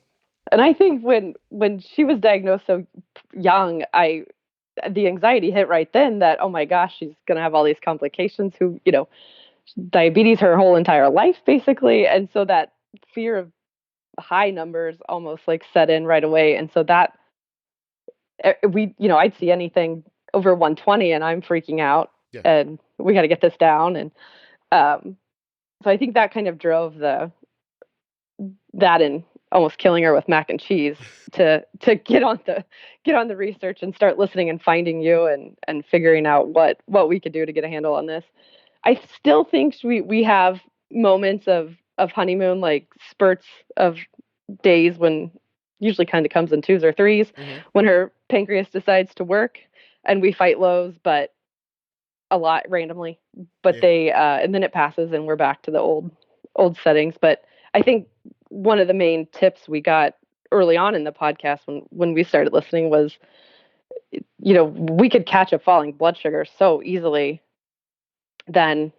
I think when she was diagnosed so young, the anxiety hit right then that, oh my gosh, she's going to have all these complications diabetes her whole entire life, basically. And so that fear of high numbers almost like set in right away. And so that I'd see anything over 120 and I'm freaking out and we got to get this down. And so I think that kind of drove that and almost killing her with mac and cheese to get on the research and start listening and finding you and figuring out what we could do to get a handle on this. I still think we have moments of honeymoon, like spurts of days when usually kind of comes in 2s or 3s when her pancreas decides to work and we fight lows, but a lot randomly, but they, and then it passes and we're back to the old settings. But I think one of the main tips we got early on in the podcast when we started listening was, we could catch a falling blood sugar so easily than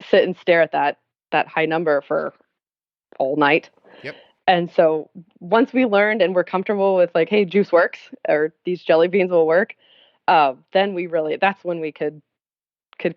sit and stare at that high number for all night. Yep. And so once we learned and we're comfortable with like, hey, juice works or these jelly beans will work, then that's when we could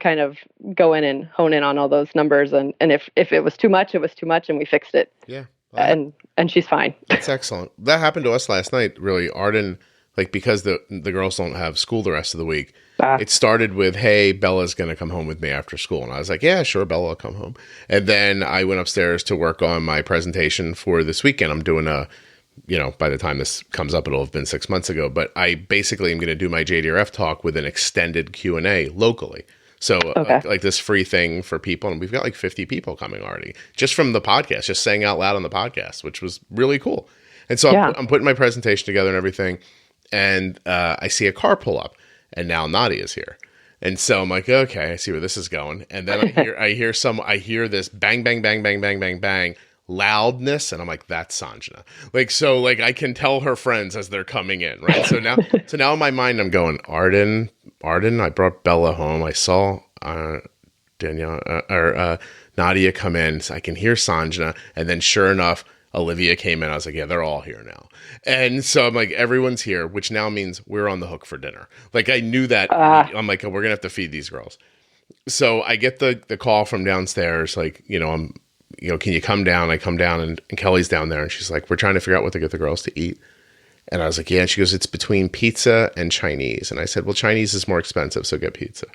kind of go in and hone in on all those numbers. And if it was too much, it was too much and we fixed it. Yeah. And she's fine. That's excellent. That happened to us last night, really. Arden, like because the girls don't have school the rest of the week, it started with, hey, Bella's going to come home with me after school. And I was like, yeah, sure, Bella will come home. And then I went upstairs to work on my presentation for this weekend. I'm doing by the time this comes up, it'll have been 6 months ago. But I basically am going to do my JDRF talk with an extended Q&A locally. So like this free thing for people. And we've got like 50 people coming already just from the podcast, just saying out loud on the podcast, which was really cool. And so I'm putting my presentation together and everything. And I see a car pull up. And now Nadia is here. And so I'm like, okay, I see where this is going. And then I hear this bang, bang, bang, bang, bang, bang, bang loudness. And I'm like, that's Sanjana. Like, so like I can tell her friends as they're coming in. Right. So now in my mind, I'm going, Arden, I brought Bella home. I saw, Danielle or Nadia come in. So I can hear Sanjana. And then sure enough, Olivia came in. I was like, yeah, they're all here now. And so I'm like, everyone's here, which now means we're on the hook for dinner. Like I knew that. I'm like, we're going to have to feed these girls. So I get the call from downstairs. Like, can you come down? I come down and Kelly's down there and she's like, we're trying to figure out what to get the girls to eat. And I was like, yeah. And she goes, it's between pizza and Chinese. And I said, well, Chinese is more expensive, so get pizza.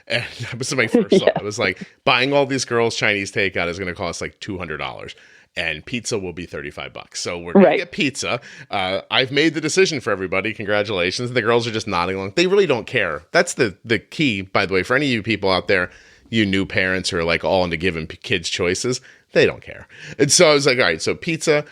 And that was my first thought. I was like, buying all these girls Chinese takeout is going to cost like $200. And pizza will be $35. So we're going to get pizza. I've made the decision for everybody. Congratulations. The girls are just nodding along. They really don't care. That's the key, by the way, for any of you people out there, you new parents who are like all into giving kids choices. They don't care. And so I was like, all right, so pizza.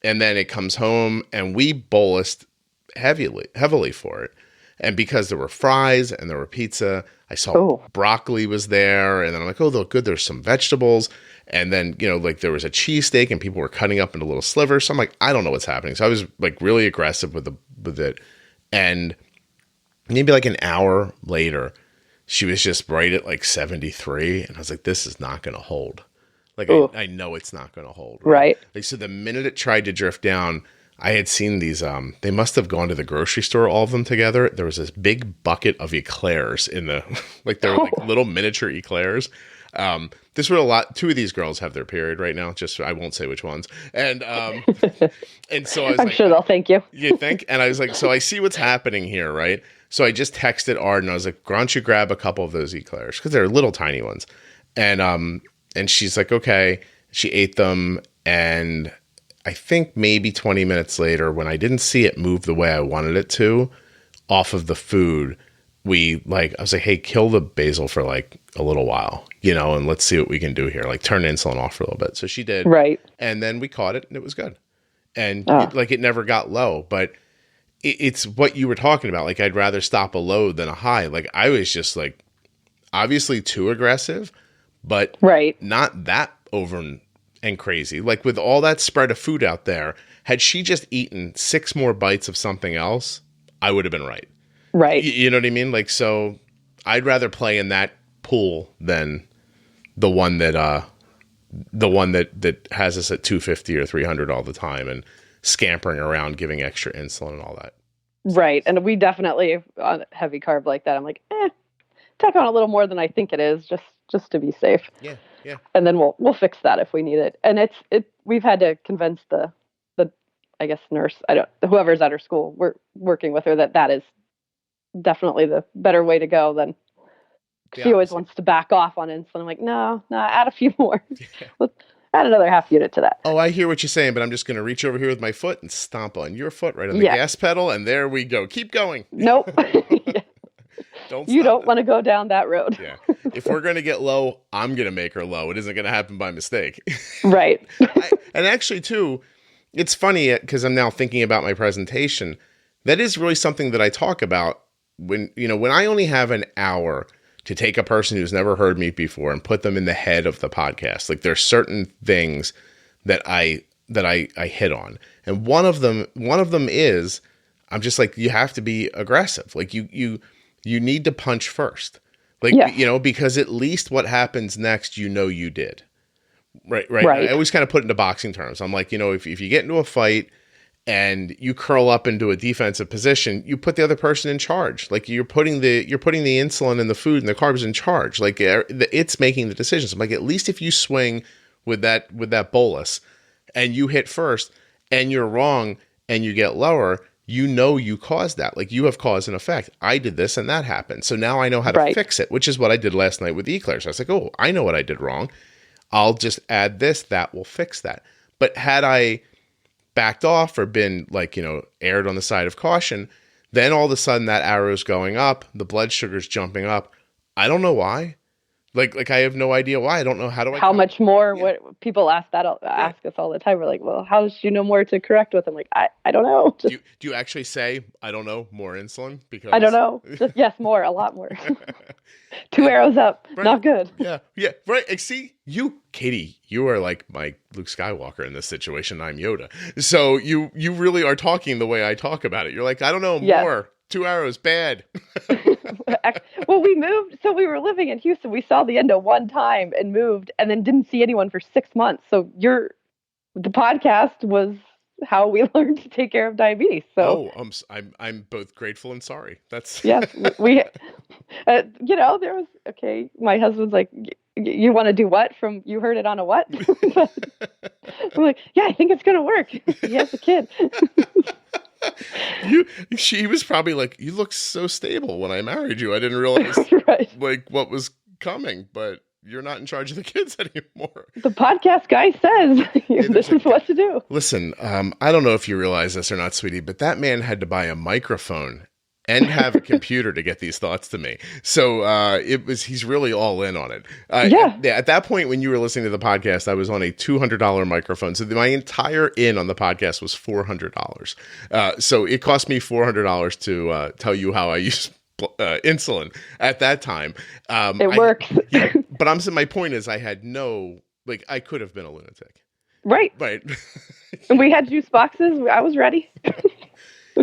And then it comes home and we bolused heavily for it. And because there were fries and there were pizza, I saw broccoli was there. And then I'm like, oh, look good. There's some vegetables. And then, like there was a cheesesteak and people were cutting up into little slivers. So I'm like, I don't know what's happening. So I was like really aggressive with it. And maybe like an hour later, she was just right at like 73. And I was like, this is not going to hold. Like, I know it's not going to hold. Right. Like, so the minute it tried to drift down, I had seen these, they must have gone to the grocery store, all of them together. There was this big bucket of eclairs in the, like they were like little miniature eclairs. This would two of these girls have their period right now. Just, I won't say which ones. And, and so I was I'm sure they'll thank you. You think? And I was like, so I see what's happening here. Right. So I just texted Arden. I was like, why don't you grab a couple of those eclairs? Cause they're little tiny ones. And she's like, okay, she ate them. And I think maybe 20 minutes later, when I didn't see it move the way I wanted it to off of the food, I was like, hey, kill the basil for like a little while, and let's see what we can do here. Like turn insulin off for a little bit. So she did. Right. And then we caught it and it was good. And it never got low, but it's what you were talking about. Like I'd rather stop a low than a high. Like I was just like, obviously too aggressive, but not that over and crazy. Like with all that spread of food out there, had she just eaten 6 more bites of something else, I would have been right. Right. You know what I mean? Like, so I'd rather play in that pool than the one that has us at 250 or 300 all the time and scampering around giving extra insulin and all that. Right. And we definitely on heavy carb like that. I'm like, tack on a little more than I think it is just to be safe. Yeah. Yeah. And then we'll fix that if we need it. And we've had to convince the I guess nurse, whoever's at her school, we're working with her that is definitely the better way to go than she always wants to back off on insulin. I'm like, no, add a few more. Let's add another half unit to that. Oh, I hear what you're saying, but I'm just going to reach over here with my foot and stomp on your foot right on the gas pedal. And there we go. Keep going. Nope. You don't want to go down that road. Yeah. If we're going to get low, I'm going to make her low. It isn't going to happen by mistake. Right. And actually, too, it's funny because I'm now thinking about my presentation. That is really something that I talk about when I only have an hour to take a person who's never heard me before and put them in the head of the podcast. Like there's certain things that I hit on. And one of them is I'm just like, you have to be aggressive. Like you need to punch first. Like, because at least what happens next, you did. Right. I always kind of put it into boxing terms. I'm like, if you get into a fight and you curl up into a defensive position, you put the other person in charge. Like you're putting the insulin and the food and the carbs in charge. Like it's making the decisions. I'm like, at least if you swing with that bolus and you hit first and you're wrong and you get lower, you caused that. Like you have cause and effect. I did this and that happened. So now I know how to fix it, which is what I did last night with the eclairs. I was like, oh, I know what I did wrong. I'll just add this. That will fix that. But had I backed off or been erred on the side of caution, then all of a sudden that arrow's going up, the blood sugar's jumping up. I don't know why, Like I have no idea why. I don't know. How do I How much more? Yeah. What people ask us all the time. We're like, well, how does she know more to correct with? I'm like, I don't know. Do you actually say, I don't know, more insulin? Because I don't know. Just yes, more, a lot more. 2 arrows up, right. not good. Yeah, right. See, Katie, you are like my Luke Skywalker in this situation. I'm Yoda. So you really are talking the way I talk about it. You're like, I don't know, more. 2 arrows, bad. Well, we moved. So we were living in Houston. We saw the endo one time and moved, and then didn't see anyone for 6 months. So the podcast was how we learned to take care of diabetes. So I'm both grateful and sorry. That's yes, we there was my husband's like, you want to do what from you heard it on a what? I'm like, yeah, I think it's gonna work. He has a kid. She was probably like, you look so stable when I married you. I didn't realize right. like what was coming, but you're not in charge of the kids anymore. The podcast guy says this is what to do. Listen, I don't know if you realize this or not, sweetie, but that man had to buy a microphone and have a computer to get these thoughts to me. So he's really all in on it. At that point, when you were listening to the podcast, I was on a $200 microphone. So my entire in on the podcast was $400. So it cost me $400 to tell you how I use insulin at that time. It works. But my point is I had I could have been a lunatic. Right. And we had juice boxes. I was ready.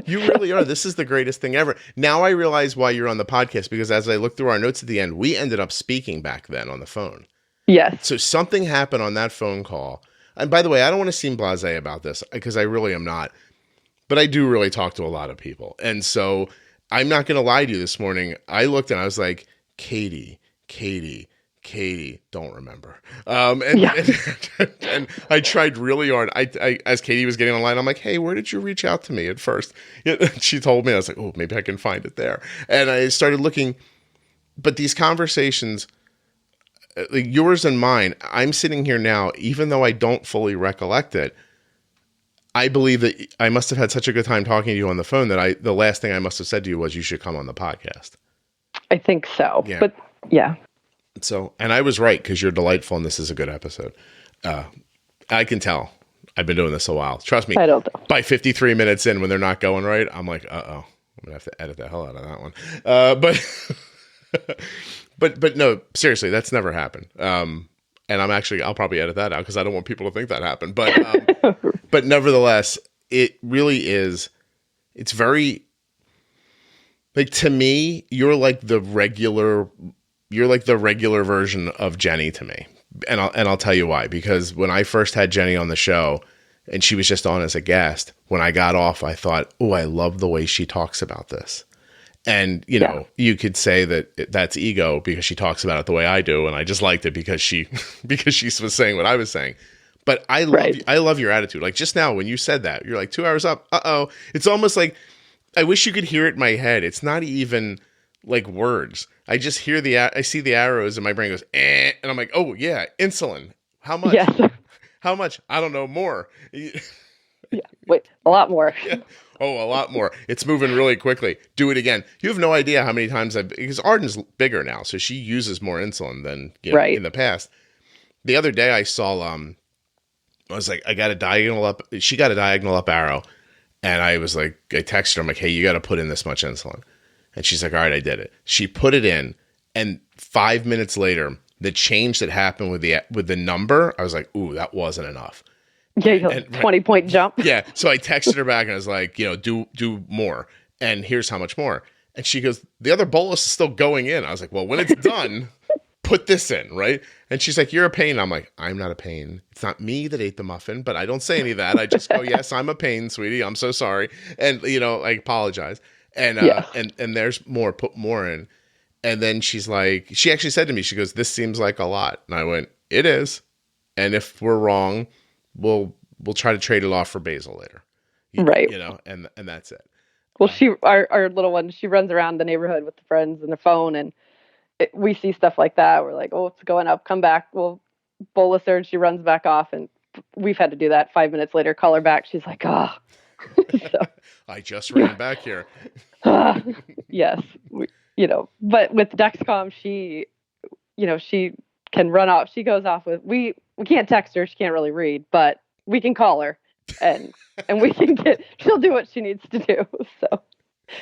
You really are. This is the greatest thing ever. Now I realize why you're on the podcast, because as I look through our notes at the end, we ended up speaking back then on the phone. Yes. So something happened on that phone call. And by the way, I don't want to seem blasé about this because I really am not. But I do really talk to a lot of people. And so I'm not going to lie to you this morning. I looked and I was like, Katie, don't remember. And I tried really hard. I as Katie was getting online, I'm like, hey, where did you reach out to me at first? She told me. I was like, oh, maybe I can find it there. And I started looking. But these conversations, like yours and mine, I'm sitting here now, even though I don't fully recollect it, I believe that I must have had such a good time talking to you on the phone that the last thing I must have said to you was you should come on the podcast. I think so. Yeah. But yeah. So, and I was right, because you're delightful and this is a good episode. I can tell. I've been doing this a while. Trust me. I don't know. By 53 minutes in, when they're not going right, I'm like, I'm going to have to edit the hell out of that one. But no, seriously, that's never happened. And I'll probably edit that out because I don't want people to think that happened. But nevertheless, it really is. It's very, like, to me, you're like the regular version of Jenny to me. And I'll tell you why. Because when I first had Jenny on the show and she was just on as a guest, when I got off, I thought, oh, I love the way she talks about this. And, you you could say that that's ego because she talks about it the way I do. And I just liked it because she was saying what I was saying. But I love your attitude. Like just now when you said that, you're like 2 hours up. Uh-oh. It's almost like, I wish you could hear it in my head. It's not even like words. I just hear I see the arrows and my brain goes, and I'm like, oh yeah, insulin. How much? Yes. How much? I don't know, more. Yeah. Wait, a lot more. Yeah. Oh, a lot more. It's moving really quickly. Do it again. You have no idea how many times because Arden's bigger now, so she uses more insulin than in the past. The other day I saw, I was like, I got a diagonal up. She got a diagonal up arrow. And I was like, I texted her, I'm like, hey, you got to put in this much insulin. And she's like, all right, I did it. She put it in. And 5 minutes later, the change that happened with the number, I was like, ooh, that wasn't enough. Yeah, 20-point jump. Yeah. So I texted her back and I was like, do more. And here's how much more. And she goes, the other bolus is still going in. I was like, well, when it's done, put this in, right? And she's like, you're a pain. I'm like, I'm not a pain. It's not me that ate the muffin, but I don't say any of that. I just go, yes, I'm a pain, sweetie. I'm so sorry. And, I apologize. And, and there's more, put more in. And then she's like, she actually said to me, she goes, this seems like a lot. And I went, it is. And if we're wrong, we'll try to trade it off for basal later. Right. And that's it. Well, our little one, she runs around the neighborhood with the friends and the phone, and we see stuff like that. We're like, oh, it's going up, come back. We'll bolus her, and she runs back off. And we've had to do that 5 minutes later, call her back. She's like, so, I just ran back here. Yes. But with Dexcom, she can run off. She goes off with, we can't text her. She can't really read, but we can call her and we can she'll do what she needs to do. So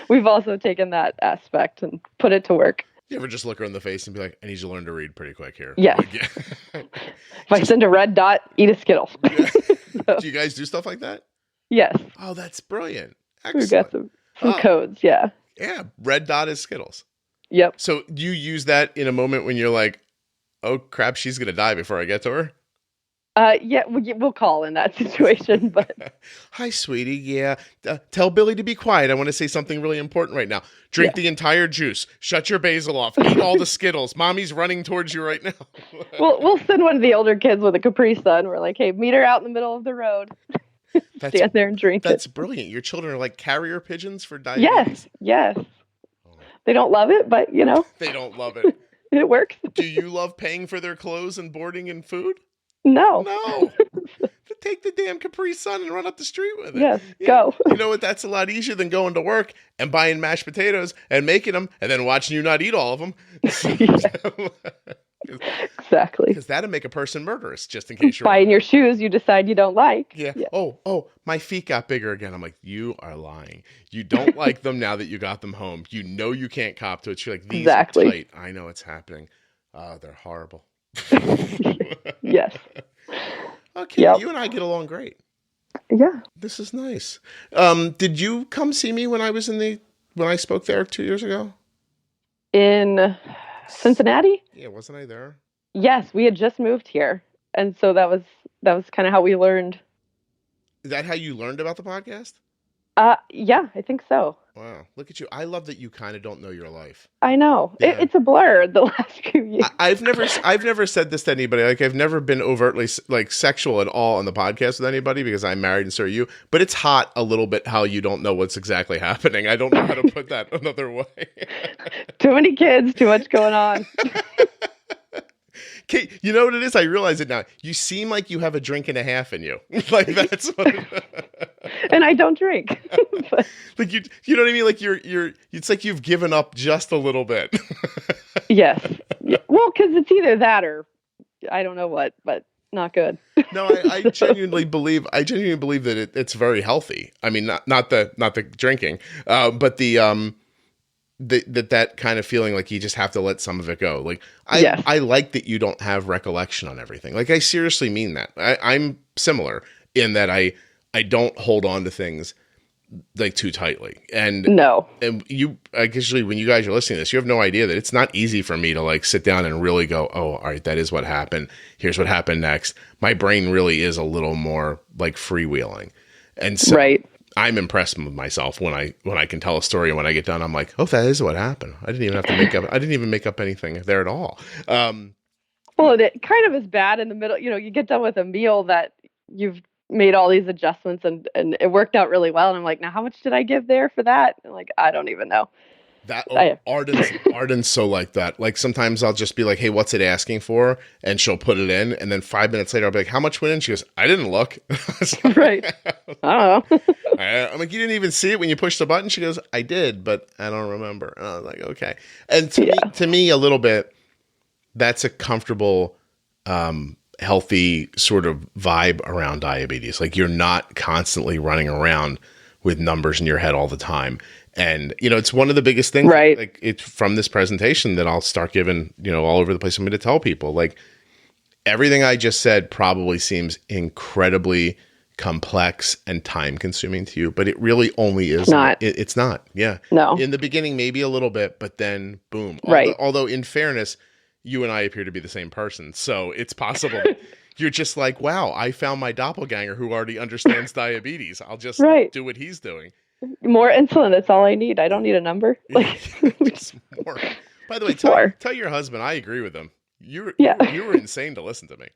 we've also taken that aspect and put it to work. You ever just look her in the face and be like, I need you to learn to read pretty quick here? Yes. Like, yeah. If I send a red dot, eat a Skittle. So, do you guys do stuff like that? Yes. Oh, that's brilliant. Excellent. We've got some codes. Yeah. Yeah. Red dot is Skittles. Yep. So do you use that in a moment when you're like, oh crap, she's going to die before I get to her? Yeah, we'll call in that situation, but. Hi, sweetie. Yeah. Tell Billy to be quiet. I want to say something really important right now. Drink the entire juice. Shut your basil off. Eat all the Skittles. Mommy's running towards you right now. We'll send one of the older kids with a Capri Sun. We're like, hey, meet her out in the middle of the road. Stand there and drink That's brilliant. Your children are like carrier pigeons for diabetes. Yes. They don't love it, but They don't love it. It works. Do you love paying for their clothes and boarding and food? No. Take the damn Capri Sun and run up the street with it. Yes, go. You know what? That's a lot easier than going to work and buying mashed potatoes and making them and then watching you not eat all of them. Exactly. Because that'd make a person murderous, just in case you're buying your shoes you decide you don't like. Yeah. Oh, my feet got bigger again. I'm like, you are lying. You don't like them now that you got them home. You know you can't cop to it. You're like, these are tight. I know it's happening. Oh, they're horrible. Yes. Okay, you and I get along great. Yeah. This is nice. Did you come see me when I spoke there 2 years ago? In Cincinnati? Yeah, wasn't I there? Yes, we had just moved here. And so that was kind of how we learned. Is that how you learned about the podcast? Yeah, I think so. Wow, look at you. I love that you kind of don't know your life. I know. Yeah. It's a blur the last few years. I've never said this to anybody. Like, I've never been overtly like sexual at all on the podcast with anybody because I'm married and so are you. But it's hot a little bit how you don't know what's exactly happening. I don't know how to put that another way. Too many kids, too much going on. Kate, you know what it is? I realize it now. You seem like you have a drink and a half in you. Like, that's what and I don't drink. But... Like, you know what I mean? Like, it's like you've given up just a little bit. Yes. Yeah. Well, because it's either that or I don't know what, but not good. No, I genuinely believe that it's very healthy. I mean, not the drinking, but that kind of feeling like you just have to let some of it go. Like, I like that you don't have recollection on everything. Like, I seriously mean that. I'm similar in that I don't hold on to things like too tightly. And you, I guess when you guys are listening to this, you have no idea that it's not easy for me to like sit down and really go, oh, all right, that is what happened. Here's what happened next. My brain really is a little more like freewheeling. And so I'm impressed with myself when I can tell a story, and when I get done, I'm like, oh, that is what happened. I didn't even make up anything there at all. Well, it kind of is bad in the middle. You get done with a meal that you've made all these adjustments and it worked out really well. And I'm like, now how much did I give there for that? And like, I don't even know. Arden's so like that. Like, sometimes I'll just be like, hey, what's it asking for? And she'll put it in. And then 5 minutes later, I'll be like, how much went in? She goes, I didn't look. Right. I don't know. I'm like, you didn't even see it when you pushed the button? She goes, I did, but I don't remember. And I was like, okay. And to me, a little bit, that's a comfortable, healthy sort of vibe around diabetes. Like, you're not constantly running around with numbers in your head all the time. And, it's one of the biggest things, right? Like, it's from this presentation that I'll start giving, all over the place. I'm going to tell people, like, everything I just said probably seems incredibly complex and time consuming to you, but it really only is not. It's not. Yeah. No. In the beginning, maybe a little bit, but then boom. Right. Although in fairness, you and I appear to be the same person. So it's possible that you're just like, wow, I found my doppelganger who already understands diabetes. I'll just do what he's doing. More insulin. That's all I need. I don't need a number. Just more. By the way, tell your husband I agree with him. You were insane to listen to me.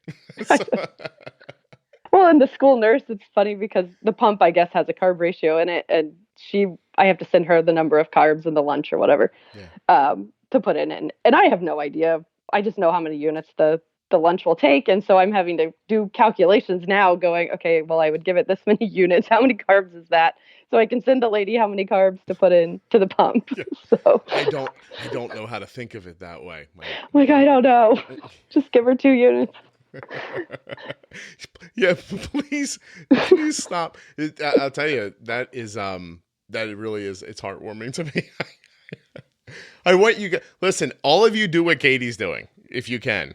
Well, in the school nurse, it's funny because the pump, I guess, has a carb ratio in it, and I have to send her the number of carbs in the lunch or whatever to put in, and I have no idea. I just know how many units the the lunch will take. And so I'm having to do calculations now going, okay, well, I would give it this many units. How many carbs is that? So I can send the lady how many carbs to put in to the pump. Yeah. So I don't know how to think of it that way. Like, I don't know. Just give her 2 units. Yeah, please stop. I'll tell you, that it really is. It's heartwarming to me. I want you guys, listen, all of you do what Katie's doing, if you can.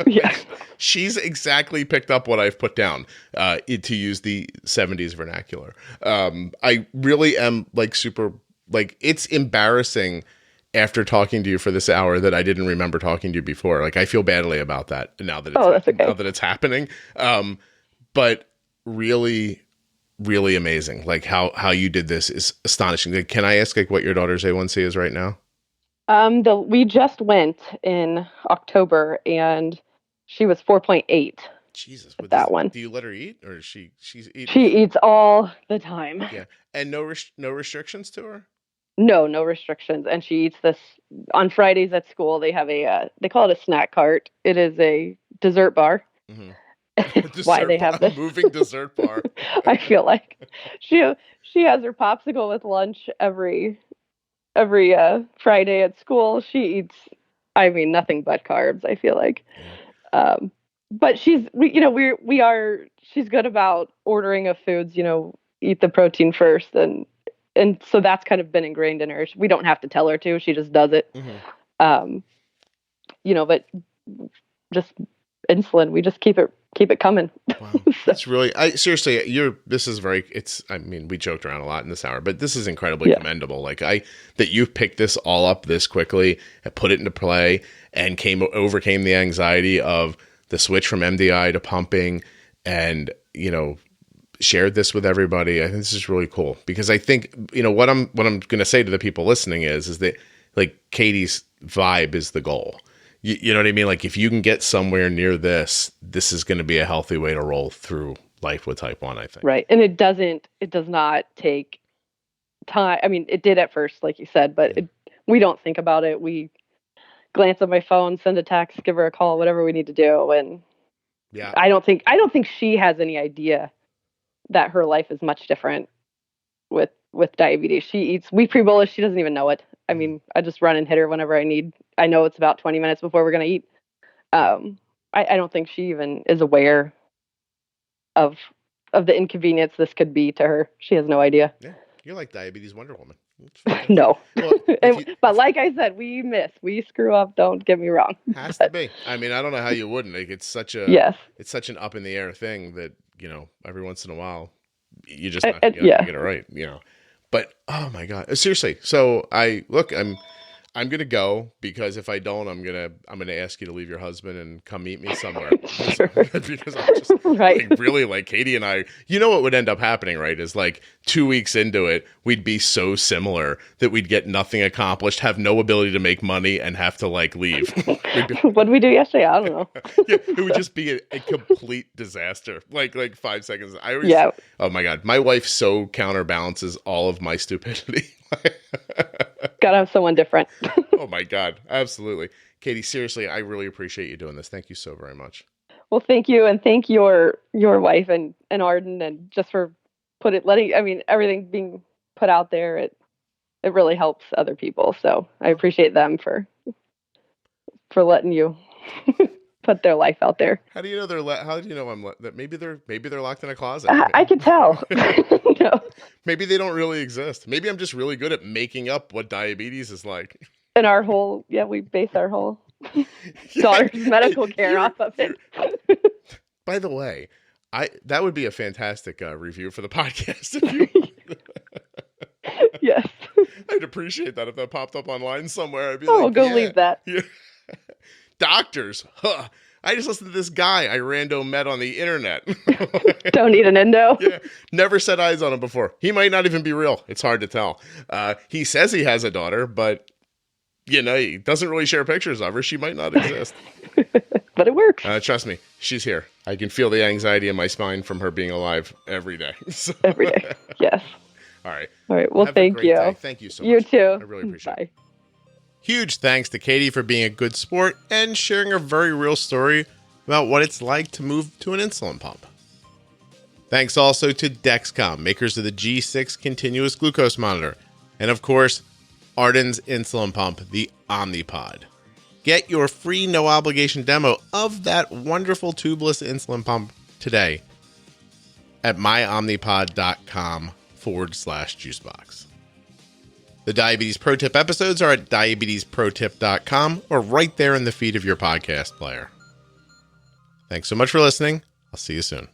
Yeah. She's exactly picked up what I've put down, to use the 70s vernacular. I really am super, it's embarrassing after talking to you for this hour that I didn't remember talking to you before. I feel badly about that now that now that it's happening. But really, really amazing. How you did this is astonishing. Can I ask what your daughter's A1C is right now? We just went in October and she was 4.8. Jesus, that one. Do you let her eat, or she's eating? She eats all the time. Yeah, and no restrictions to her. No restrictions, and she eats this on Fridays at school. They have they call it a snack cart. It is a dessert bar. Mm-hmm. Why they have this moving dessert bar. I feel like she has her popsicle with lunch every Friday at school. She eats, nothing but carbs, I feel like. But she's good about ordering of foods, eat the protein first, and so that's kind of been ingrained in her. We don't have to tell her to, she just does it. Mm-hmm. But just insulin, we just keep it coming. Wow. That's really, seriously, we joked around a lot in this hour, but this is incredibly commendable. That you've picked this all up this quickly and put it into play and overcame the anxiety of the switch from MDI to pumping and, shared this with everybody. I think this is really cool because I think, what I'm going to say to the people listening is that Katie's vibe is the goal. You know what I mean? If you can get somewhere near this is going to be a healthy way to roll through life with type 1, I think. Right. And it does not take time. It did at first, like you said, but we don't think about it. We glance at my phone, send a text, give her a call, whatever we need to do. And yeah, I don't think she has any idea that her life is much different with diabetes. She eats, we pre-bolus, she doesn't even know it. I just run and hit her whenever I need. I know it's about 20 minutes before we're going to eat. I don't think she even is aware of the inconvenience this could be to her. She has no idea. Yeah, you're like diabetes Wonder Woman. No. Well, but like I said, we screw up. Don't get me wrong. Has to be. I don't know how you wouldn't. It's such a it's such an up in the air thing that every once in a while you just not get it right. But oh my God, seriously. So I'm gonna go because if I don't, I'm gonna ask you to leave your husband and come meet me somewhere. Sure. Because I'm just right. Really Katie and I. What would end up happening, right? Is 2 weeks into it, we'd be so similar that we'd get nothing accomplished, have no ability to make money, and have to leave. What did we do yesterday? I don't know. Yeah, it would just be a complete disaster. 5 seconds. Oh my God, my wife so counterbalances all of my stupidity. Gotta have someone different. Oh my God, absolutely. Katie, seriously, I really appreciate you doing this. Thank you so very much. Well, thank you, and thank your wife and Arden, and just for everything being put out there. It really helps other people. So I appreciate them for letting you put their life out there. How do you know how do you know that maybe they're locked in a closet? I can tell. No. Maybe they don't really exist. Maybe I'm just really good at making up what diabetes is like. And we base our whole daughter's medical care off of it. By the way, that would be a fantastic review for the podcast. Yes. I'd appreciate that if that popped up online somewhere. I'd be leave that. Yeah. Doctors, huh? I just listened to this guy I rando met on the internet. Don't need an endo. Yeah, never set eyes on him before. He might not even be real. It's hard to tell. He says he has a daughter, but he doesn't really share pictures of her. She might not exist. But it works. Trust me, she's here. I can feel the anxiety in my spine from her being alive every day. So. Every day, yes. All right. Well, thank you. Day. Thank you so much. You too. I really appreciate it. Bye. Huge thanks to Katie for being a good sport and sharing a very real story about what it's like to move to an insulin pump. Thanks also to Dexcom, makers of the G6 continuous glucose monitor, and of course, Arden's insulin pump, the Omnipod. Get your free no-obligation demo of that wonderful tubeless insulin pump today at myomnipod.com/juicebox. The Diabetes Pro Tip episodes are at diabetesprotip.com or right there in the feed of your podcast player. Thanks so much for listening. I'll see you soon.